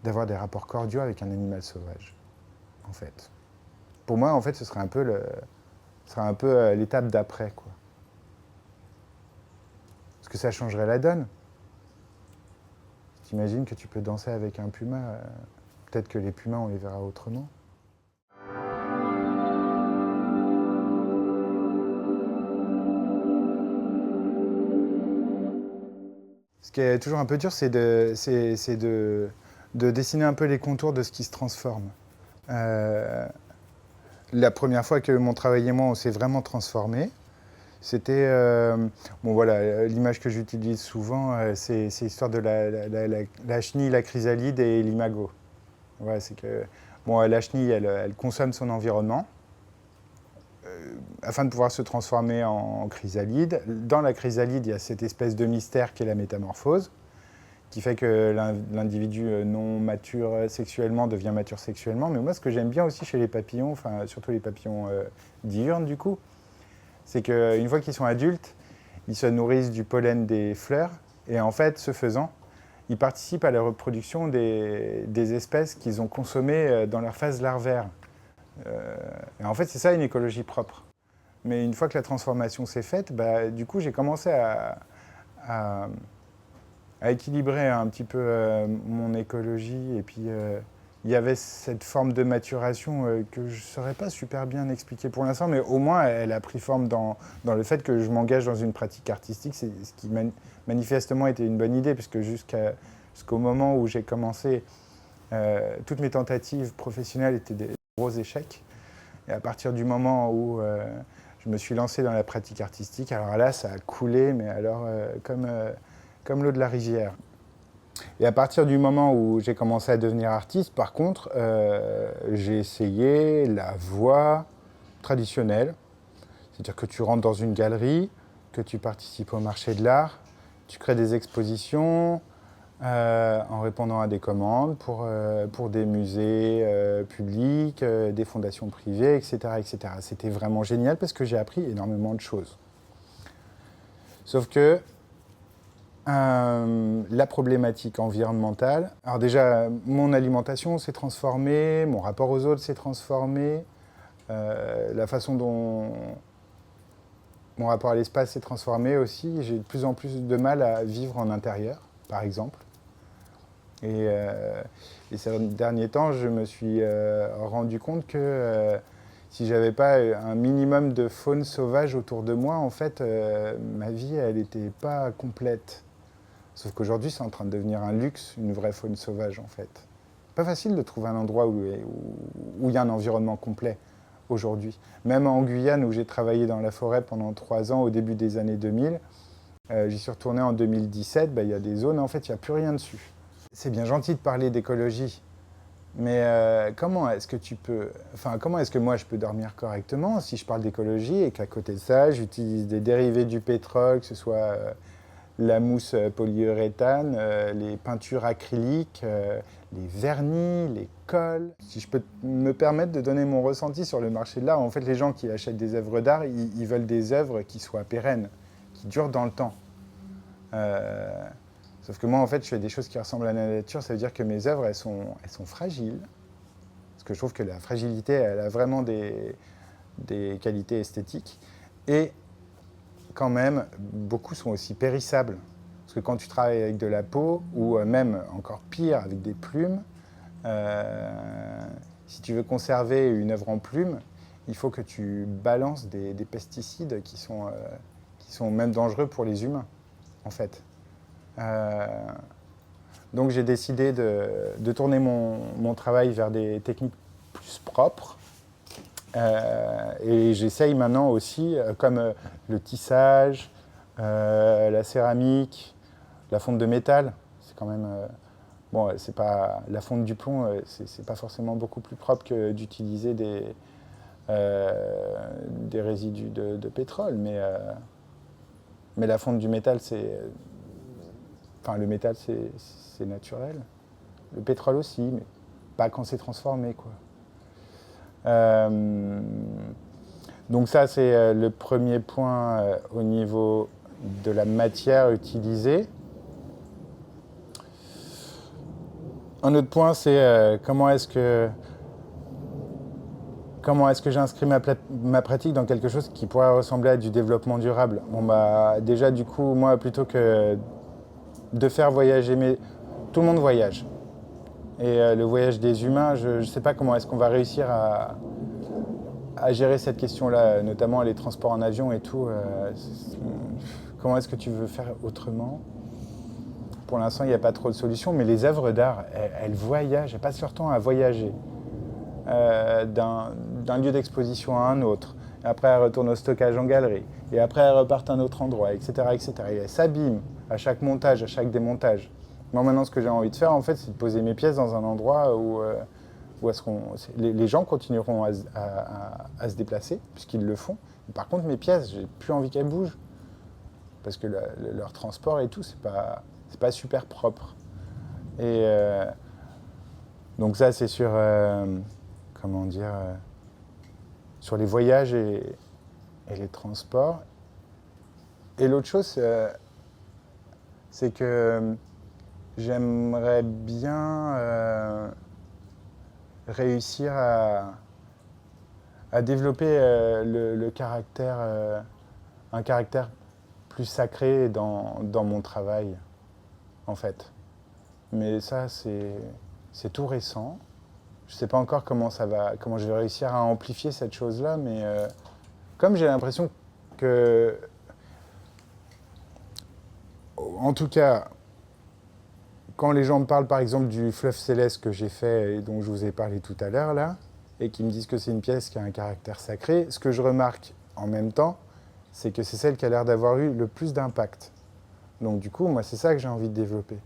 d'avoir des rapports cordiaux avec un animal sauvage, en fait. Pour moi, en fait, ce serait un peu l'étape d'après, quoi. Parce que ça changerait la donne. T'imagines que tu peux danser avec un puma, peut-être que les pumas, on les verra autrement. Ce qui est toujours un peu dur, c'est de dessiner un peu les contours de ce qui se transforme. Euh, la première fois que mon travail et moi, on s'est vraiment transformés, c'était... bon voilà, l'image que j'utilise souvent, c'est l'histoire de la chenille, la chrysalide et l'imago. Ouais, c'est que bon, la chenille, elle consomme son environnement afin de pouvoir se transformer en chrysalide. Dans la chrysalide, il y a cette espèce de mystère qui est la métamorphose, qui fait que l'individu non mature sexuellement devient mature sexuellement. Mais moi, ce que j'aime bien aussi chez les papillons, enfin surtout les papillons diurnes du coup, c'est qu'une fois qu'ils sont adultes, ils se nourrissent du pollen des fleurs et en fait, ce faisant, ils participent à la reproduction des espèces qu'ils ont consommées dans leur phase larvaire. Et en fait, c'est ça une écologie propre. Mais une fois que la transformation s'est faite, bah, du coup, j'ai commencé à, à équilibrer un petit peu mon écologie. Et puis, il y avait cette forme de maturation que je ne saurais pas super bien expliquer pour l'instant, mais au moins, elle a pris forme dans le fait que je m'engage dans une pratique artistique, c'est ce qui manifestement était une bonne idée, puisque jusqu'au moment où j'ai commencé, toutes mes tentatives professionnelles étaient des gros échecs. Et à partir du moment où je me suis lancé dans la pratique artistique, alors là, ça a coulé, mais alors comme l'eau de la rivière. Et à partir du moment où j'ai commencé à devenir artiste, par contre, j'ai essayé la voie traditionnelle. C'est-à-dire que tu rentres dans une galerie, que tu participes au marché de l'art, tu crées des expositions en répondant à des commandes pour des musées publics, des fondations privées, etc., etc. C'était vraiment génial parce que j'ai appris énormément de choses. Sauf que la problématique environnementale, alors déjà, mon alimentation s'est transformée, mon rapport aux autres s'est transformé, la façon dont mon rapport à l'espace s'est transformé aussi. J'ai de plus en plus de mal à vivre en intérieur, par exemple. Et ces derniers temps, je me suis rendu compte que si j'avais pas un minimum de faune sauvage autour de moi, en fait, ma vie, elle n'était pas complète. Sauf qu'aujourd'hui, c'est en train de devenir un luxe, une vraie faune sauvage, en fait. Pas facile de trouver un endroit où il y a un environnement complet aujourd'hui. Même en Guyane, où j'ai travaillé dans la forêt pendant 3 ans, au début des années 2000, j'y suis retourné en 2017, il y a des zones, en fait, il n'y a plus rien dessus. C'est bien gentil de parler d'écologie, mais comment est-ce que moi je peux dormir correctement si je parle d'écologie et qu'à côté de ça, j'utilise des dérivés du pétrole, que ce soit la mousse polyuréthane, les peintures acryliques, les vernis, les cols. Si je peux me permettre de donner mon ressenti sur le marché de l'art, en fait, les gens qui achètent des œuvres d'art, ils veulent des œuvres qui soient pérennes, qui durent dans le temps. Sauf que moi, en fait, je fais des choses qui ressemblent à la nature. Ça veut dire que mes œuvres, elles sont fragiles. Parce que je trouve que la fragilité, elle a vraiment des qualités esthétiques. Et quand même, beaucoup sont aussi périssables. Parce que quand tu travailles avec de la peau, ou même encore pire, avec des plumes, si tu veux conserver une œuvre en plume, il faut que tu balances des pesticides qui sont même dangereux pour les humains, en fait. Donc j'ai décidé de tourner mon travail vers des techniques plus propres. Et j'essaye maintenant aussi, comme le tissage, la céramique, la fonte de métal. C'est quand même... bon, c'est pas, la fonte du plomb, c'est pas forcément beaucoup plus propre que d'utiliser des résidus de pétrole. Mais Mais la fonte du métal, Enfin, le métal, c'est naturel. Le pétrole aussi, mais pas quand c'est transformé, quoi. Donc ça, c'est le premier point au niveau de la matière utilisée. Un autre point, c'est comment est-ce que j'inscris ma pratique dans quelque chose qui pourrait ressembler à du développement durable. Bon, bah, déjà, du coup, moi, plutôt que de faire voyager, tout le monde voyage. Et le voyage des humains, je ne sais pas comment est-ce qu'on va réussir à gérer cette question-là, notamment les transports en avion et tout. Comment est-ce que tu veux faire autrement? Pour l'instant, il n'y a pas trop de solutions, mais les œuvres d'art, elles voyagent, elles passent leur temps à voyager d'un lieu d'exposition à un autre. Et après, elles retournent au stockage en galerie. Et après, elles repartent à un autre endroit, etc., etc. Et elles s'abîment à chaque montage, à chaque démontage. Moi, maintenant, ce que j'ai envie de faire, en fait, c'est de poser mes pièces dans un endroit où les gens continueront à se déplacer, puisqu'ils le font. Par contre, mes pièces, j'ai plus envie qu'elles bougent. Parce que leur transport et tout, c'est pas super propre. Et donc ça, c'est sur, sur les voyages et les transports. Et l'autre chose, c'est que j'aimerais bien réussir à développer le caractère, un caractère plus sacré dans mon travail, en fait. Mais ça, c'est tout récent. Je ne sais pas encore comment je vais réussir à amplifier cette chose-là, mais comme j'ai l'impression que, en tout cas, quand les gens me parlent par exemple du fleuve céleste que j'ai fait et dont je vous ai parlé tout à l'heure là, et qui me disent que c'est une pièce qui a un caractère sacré, ce que je remarque en même temps, c'est que c'est celle qui a l'air d'avoir eu le plus d'impact. Donc du coup, moi, c'est ça que j'ai envie de développer.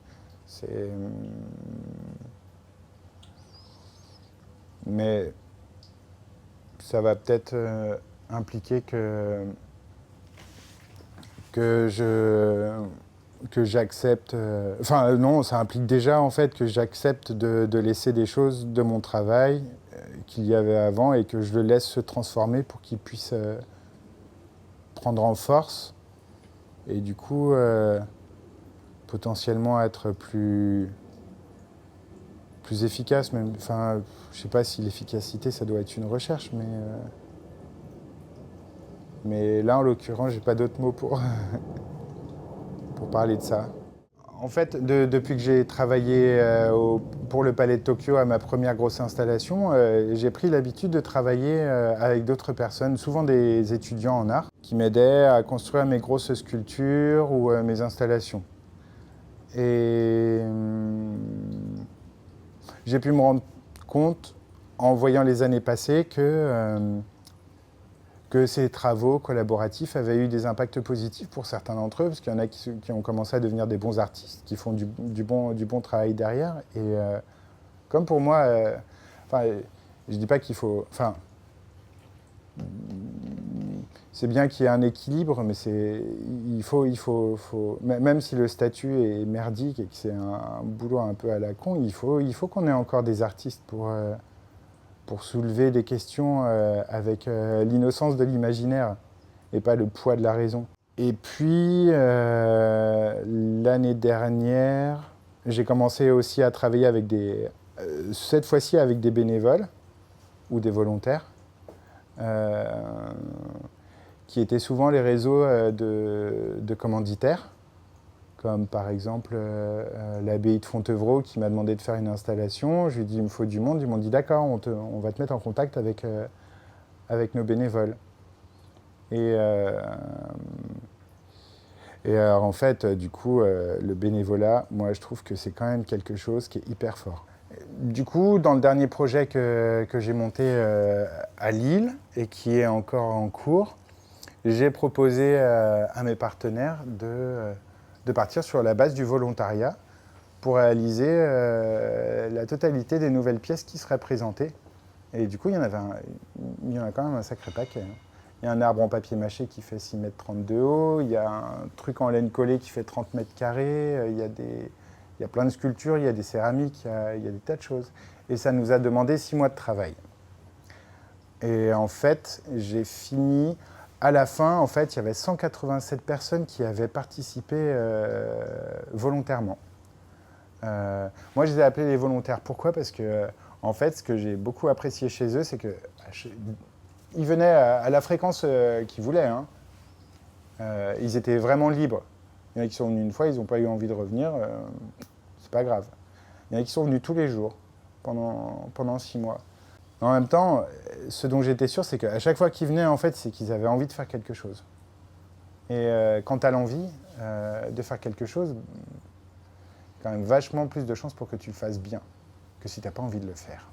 Mais ça va peut-être impliquer que j'accepte... Enfin non, ça implique déjà en fait que j'accepte de laisser des choses de mon travail qu'il y avait avant et que je le laisse se transformer pour qu'il puisse prendre en force et du coup potentiellement être plus efficace. Même, enfin, je sais pas si l'efficacité ça doit être une recherche, mais là en l'occurrence j'ai pas d'autres mots pour parler de ça. En fait, depuis que j'ai travaillé pour le Palais de Tokyo à ma première grosse installation, j'ai pris l'habitude de travailler avec d'autres personnes, souvent des étudiants en art, qui m'aidaient à construire mes grosses sculptures ou mes installations. Et j'ai pu me rendre compte, en voyant les années passées, que ces travaux collaboratifs avaient eu des impacts positifs pour certains d'entre eux, parce qu'il y en a qui ont commencé à devenir des bons artistes, qui font du bon travail derrière. Et comme pour moi, je dis pas qu'il faut... Enfin, c'est bien qu'il y ait un équilibre, mais il faut, même si le statut est merdique et que c'est un boulot un peu à la con, il faut qu'on ait encore des artistes pour soulever des questions avec l'innocence de l'imaginaire et pas le poids de la raison. Et puis, l'année dernière, j'ai commencé aussi à travailler avec cette fois-ci avec des bénévoles ou des volontaires, qui étaient souvent les réseaux de commanditaires, comme par exemple l'abbaye de Fontevraud qui m'a demandé de faire une installation. Je lui ai dit il me faut du monde. Ils m'ont dit d'accord, on va te mettre en contact avec nos bénévoles. Et alors, en fait, du coup, le bénévolat, moi je trouve que c'est quand même quelque chose qui est hyper fort. Du coup, dans le dernier projet que j'ai monté à Lille et qui est encore en cours, j'ai proposé à mes partenaires de partir sur la base du volontariat pour réaliser la totalité des nouvelles pièces qui seraient présentées. Et du coup, il y en a quand même un sacré paquet. Il y a un arbre en papier mâché qui fait 6 mètres 30 de haut, il y a un truc en laine collée qui fait 30 mètres carrés, il y a plein de sculptures, il y a des céramiques, il y a des tas de choses. Et ça nous a demandé 6 mois de travail. Et en fait, j'ai fini. À la fin, en fait, il y avait 187 personnes qui avaient participé volontairement. Moi, je les ai appelés les volontaires. Pourquoi? Parce que, en fait, ce que j'ai beaucoup apprécié chez eux, c'est qu'ils venaient à la fréquence qu'ils voulaient. Hein. Ils étaient vraiment libres. Il y en a qui sont venus une fois, ils n'ont pas eu envie de revenir. C'est pas grave. Il y en a qui sont venus tous les jours pendant 6 mois. En même temps, ce dont j'étais sûr, c'est qu'à chaque fois qu'ils venaient, en fait, c'est qu'ils avaient envie de faire quelque chose. Et quand tu as l'envie de faire quelque chose, quand même vachement plus de chances pour que tu le fasses bien que si tu n'as pas envie de le faire.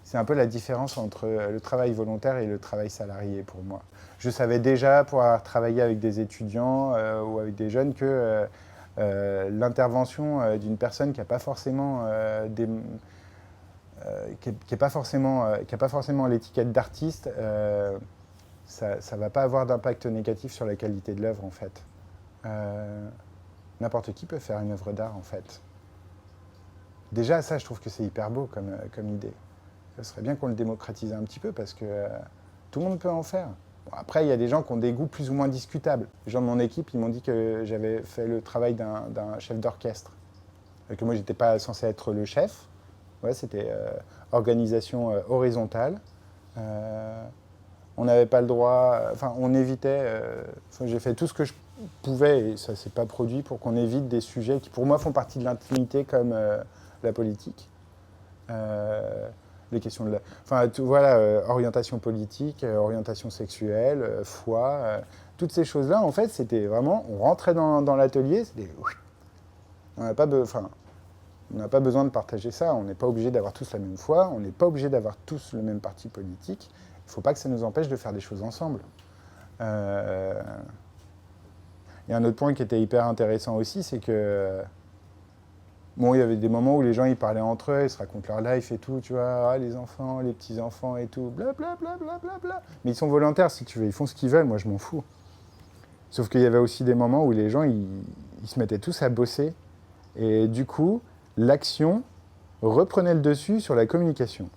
C'est un peu la différence entre le travail volontaire et le travail salarié pour moi. Je savais déjà, pour avoir travaillé avec des étudiants ou avec des jeunes, que l'intervention d'une personne qui n'a pas forcément qui n'a pas forcément l'étiquette d'artiste, ça ne va pas avoir d'impact négatif sur la qualité de l'œuvre en fait. N'importe qui peut faire une œuvre d'art en fait. Déjà ça, je trouve que c'est hyper beau comme idée. Ce serait bien qu'on le démocratise un petit peu parce que tout le monde peut en faire. Bon, après, il y a des gens qui ont des goûts plus ou moins discutables. Les gens de mon équipe, ils m'ont dit que j'avais fait le travail d'un chef d'orchestre. Que moi, je n'étais pas censé être le chef. Ouais, c'était organisation horizontale. On n'avait pas le droit, enfin on évitait, j'ai fait tout ce que je pouvais et ça ne s'est pas produit pour qu'on évite des sujets qui pour moi font partie de l'intimité comme la politique. Les questions de la, enfin voilà, orientation politique, orientation sexuelle, foi, toutes ces choses-là en fait c'était vraiment, on rentrait dans l'atelier, c'était, on n'a pas besoin. On n'a pas besoin de partager ça, on n'est pas obligé d'avoir tous la même foi, on n'est pas obligé d'avoir tous le même parti politique. Il ne faut pas que ça nous empêche de faire des choses ensemble. Il y a un autre point qui était hyper intéressant aussi, c'est que bon, il y avait des moments où les gens ils parlaient entre eux, ils se racontent leur life et tout, tu vois, ah, les enfants, les petits-enfants et tout, blablabla. Bla, bla, bla. Mais ils sont volontaires si tu veux, ils font ce qu'ils veulent, moi je m'en fous. Sauf qu'il y avait aussi des moments où les gens ils se mettaient tous à bosser et du coup, l'action reprenait le dessus sur la communication.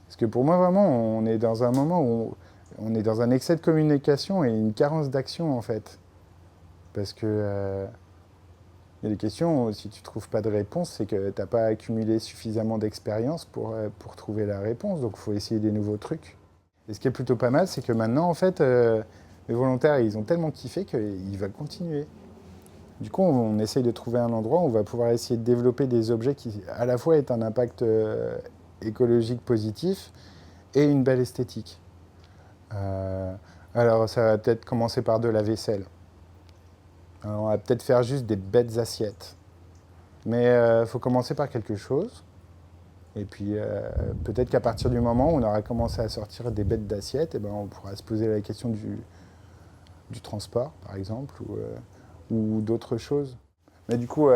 Parce que pour moi, vraiment, on est dans un moment où on est dans un excès de communication et une carence d'action, en fait. Parce que y a des questions, si tu ne trouves pas de réponse, c'est que tu n'as pas accumulé suffisamment d'expérience pour trouver la réponse. Donc, il faut essayer des nouveaux trucs. Et ce qui est plutôt pas mal, c'est que maintenant, en fait, les volontaires, ils ont tellement kiffé qu'ils veulent continuer. Du coup, on essaye de trouver un endroit où on va pouvoir essayer de développer des objets qui, à la fois, aient un impact écologique positif et une belle esthétique. Alors, ça va peut-être commencer par de la vaisselle. Alors, on va peut-être faire juste des bêtes assiettes. Mais il faut commencer par quelque chose. Et puis, peut-être qu'à partir du moment où on aura commencé à sortir des bêtes d'assiettes, eh ben, on pourra se poser la question du transport, par exemple, ou d'autres choses. Mais du coup,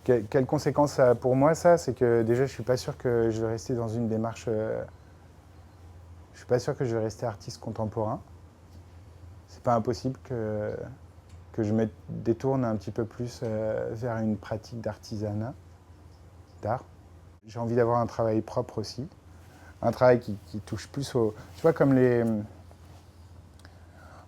quelles conséquences ça a pour moi, ça? C'est que déjà, je ne suis pas sûr que je vais rester dans une démarche... je ne suis pas sûr que je vais rester artiste contemporain. C'est pas impossible que je me détourne un petit peu plus vers une pratique d'artisanat, d'art. J'ai envie d'avoir un travail propre aussi. Un travail qui touche plus au... Tu vois, comme les...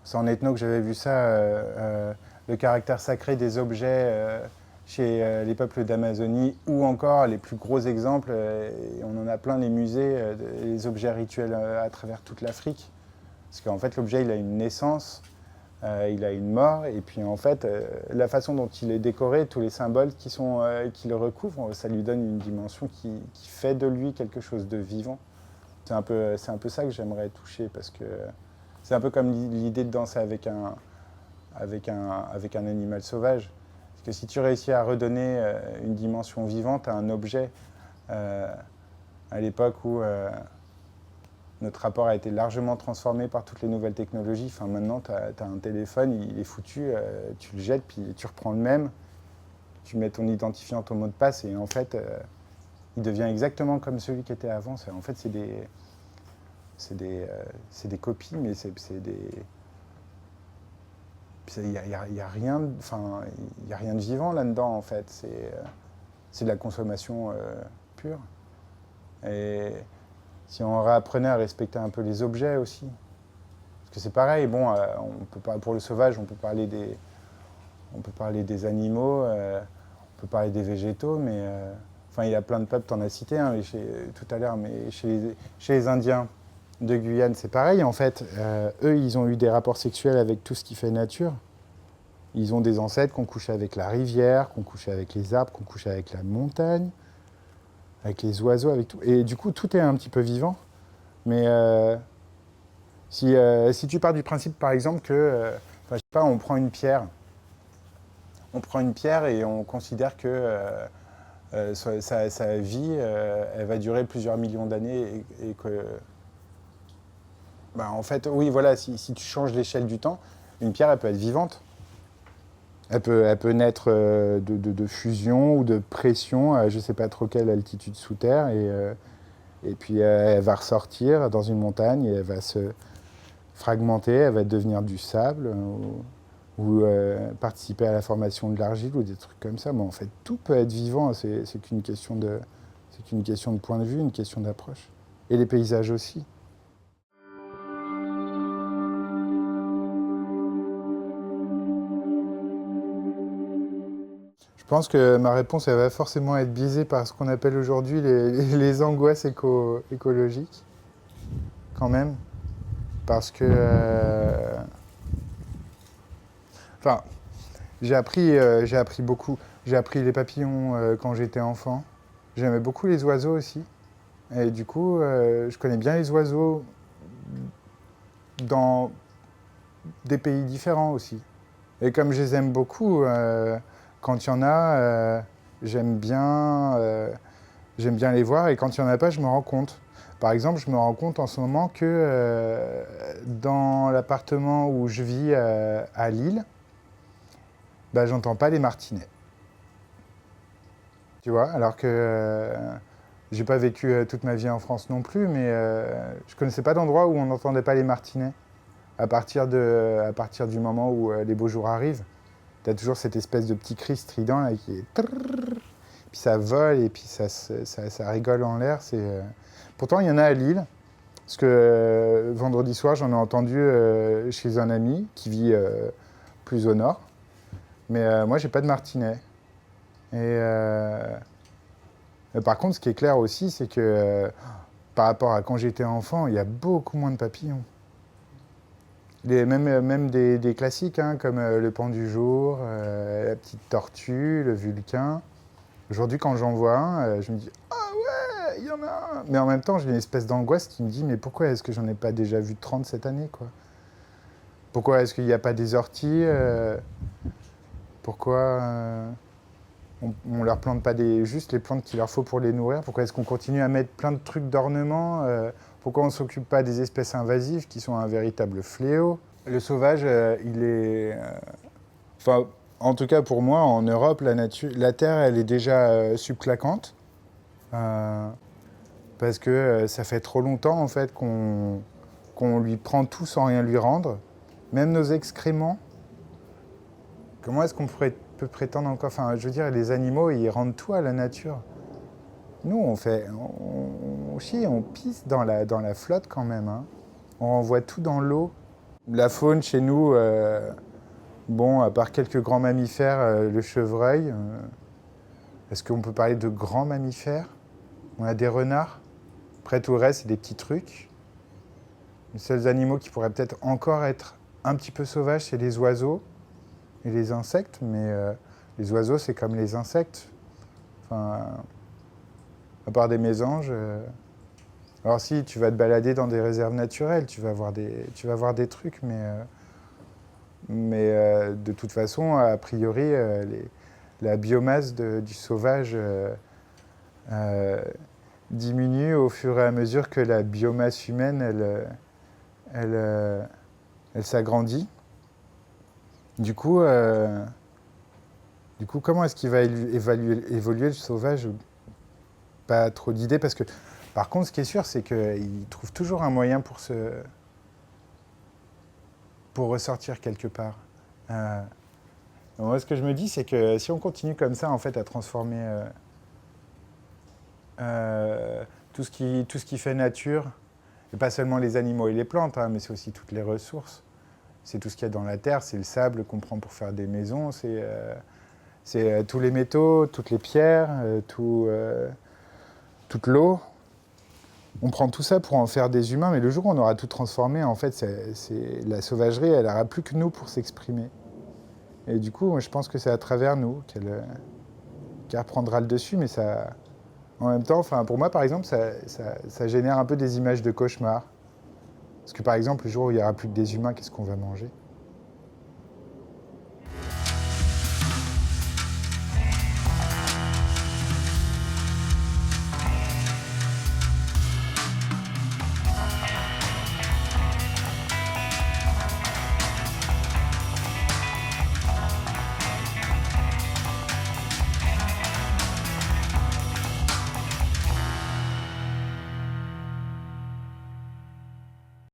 C'est en ethno que j'avais vu ça, le caractère sacré des objets chez les peuples d'Amazonie, ou encore les plus gros exemples, et on en a plein les musées, les objets rituels à travers toute l'Afrique. Parce qu'en fait, l'objet, il a une naissance, il a une mort, et puis en fait, la façon dont il est décoré, tous les symboles qui le recouvrent, ça lui donne une dimension qui fait de lui quelque chose de vivant. C'est un peu ça que j'aimerais toucher, parce que c'est un peu comme l'idée de danser avec un animal sauvage. Parce que si tu réussis à redonner une dimension vivante à un objet, à l'époque où notre rapport a été largement transformé par toutes les nouvelles technologies, enfin, maintenant tu as un téléphone, il est foutu, tu le jettes, puis tu reprends le même, tu mets ton identifiant, ton mot de passe, et en fait, il devient exactement comme celui qui était avant. En fait, c'est des copies, mais c'est des... Il y a rien, enfin, il y a rien de vivant là-dedans, en fait. C'est de la consommation pure. Et si on réapprenait à respecter un peu les objets aussi. Parce que c'est pareil, bon, on peut pas, pour le sauvage, on peut parler des animaux, on peut parler des végétaux, mais enfin, il y a plein de peuples, t'en as cité hein, tout à l'heure, mais chez les Indiens de Guyane, c'est pareil en fait. Eux, ils ont eu des rapports sexuels avec tout ce qui fait nature. Ils ont des ancêtres qu'on couchait avec la rivière, qu'on couchait avec les arbres, qu'on couchait avec la montagne, avec les oiseaux, avec tout. Et du coup, tout est un petit peu vivant. Mais si tu pars du principe, par exemple, que, enfin, je sais pas, on prend une pierre et on considère que sa vie, elle va durer plusieurs millions d'années et que, bah, en fait, oui, voilà, si tu changes l'échelle du temps, une pierre, elle peut être vivante. Elle peut naître de fusion ou de pression à je ne sais pas trop quelle altitude sous terre et puis elle va ressortir dans une montagne et elle va se fragmenter, elle va devenir du sable ou participer à la formation de l'argile ou des trucs comme ça. Mais en fait, tout peut être vivant, c'est qu'une question de point de vue, une question d'approche. Et les paysages aussi. Je pense que ma réponse elle va forcément être biaisée par ce qu'on appelle aujourd'hui les angoisses écologiques, quand même. Parce que. Enfin, j'ai appris beaucoup. J'ai appris les papillons quand j'étais enfant. J'aimais beaucoup les oiseaux aussi. Et du coup, je connais bien les oiseaux dans des pays différents aussi. Et comme je les aime beaucoup, quand il y en a, j'aime bien les voir. Et quand il n'y en a pas, je me rends compte. Par exemple, je me rends compte en ce moment que dans l'appartement où je vis à Lille, bah, j'entends pas les martinets. Tu vois, alors que j'ai pas vécu toute ma vie en France non plus, mais je connaissais pas d'endroit où on n'entendait pas les martinets. À partir du moment où les beaux jours arrivent, tu as toujours cette espèce de petit cri strident là, qui est... Puis ça vole et puis ça rigole en l'air. Pourtant, il y en a à Lille. Parce que vendredi soir, j'en ai entendu chez un ami qui vit plus au nord. Mais moi, j'ai pas de martinet. Et par contre, ce qui est clair aussi, c'est que par rapport à quand j'étais enfant, il y a beaucoup moins de papillons. Même des classiques, hein, comme le pan du jour, la petite tortue, le vulcain. Aujourd'hui, quand j'en vois un, je me dis « Ah ouais, il y en a un !» Mais en même temps, j'ai une espèce d'angoisse qui me dit « Mais pourquoi est-ce que j'en ai pas déjà vu 30 cette année, quoi ? Pourquoi est-ce qu'il n'y a pas des orties Pourquoi on leur plante pas juste les plantes qu'il leur faut pour les nourrir ? Pourquoi est-ce qu'on continue à mettre plein de trucs d'ornement Pourquoi on ne s'occupe pas des espèces invasives qui sont un véritable fléau ? Le sauvage, il est... Enfin, en tout cas pour moi, en Europe, la terre, elle est déjà subclaquante. Parce que ça fait trop longtemps, en fait, qu'on lui prend tout sans rien lui rendre. Même nos excréments. Comment est-ce qu'on peut prétendre encore... Enfin, je veux dire, les animaux, ils rendent tout à la nature. Nous, on chie, on pisse dans la flotte quand même. Hein. On renvoie tout dans l'eau. La faune chez nous, bon, à part quelques grands mammifères, le chevreuil, est-ce qu'on peut parler de grands mammifères ? On a des renards. Après tout le reste, c'est des petits trucs. Les seuls animaux qui pourraient peut-être encore être un petit peu sauvages, c'est les oiseaux et les insectes. Mais les oiseaux, c'est comme les insectes. Enfin, à part des mésanges. Alors si, tu vas te balader dans des réserves naturelles, tu vas voir des trucs, mais de toute façon, a priori, la biomasse du sauvage diminue au fur et à mesure que la biomasse humaine, elle s'agrandit. Du coup, comment est-ce qu'il va évoluer le sauvage ? Pas trop d'idées, parce que Par contre, ce qui est sûr, c'est qu'ils trouvent toujours un moyen pour ressortir quelque part. Euh, Moi, ce que je me dis, c'est que si on continue comme ça, en fait, à transformer euh, tout ce qui fait nature, et pas seulement les animaux et les plantes, hein, mais c'est aussi toutes les ressources. C'est tout ce qu'il y a dans la terre, c'est le sable qu'on prend pour faire des maisons, c'est tous les métaux, toutes les pierres, toute l'eau. On prend tout ça pour en faire des humains, mais le jour où on aura tout transformé, en fait, la sauvagerie, elle n'aura plus que nous pour s'exprimer. Et du coup, moi, je pense que c'est à travers nous qu'elle reprendra le dessus, mais ça, en même temps, enfin, pour moi, par exemple, ça génère un peu des images de cauchemar. Parce que, par exemple, le jour où il n'y aura plus que des humains, qu'est-ce qu'on va manger?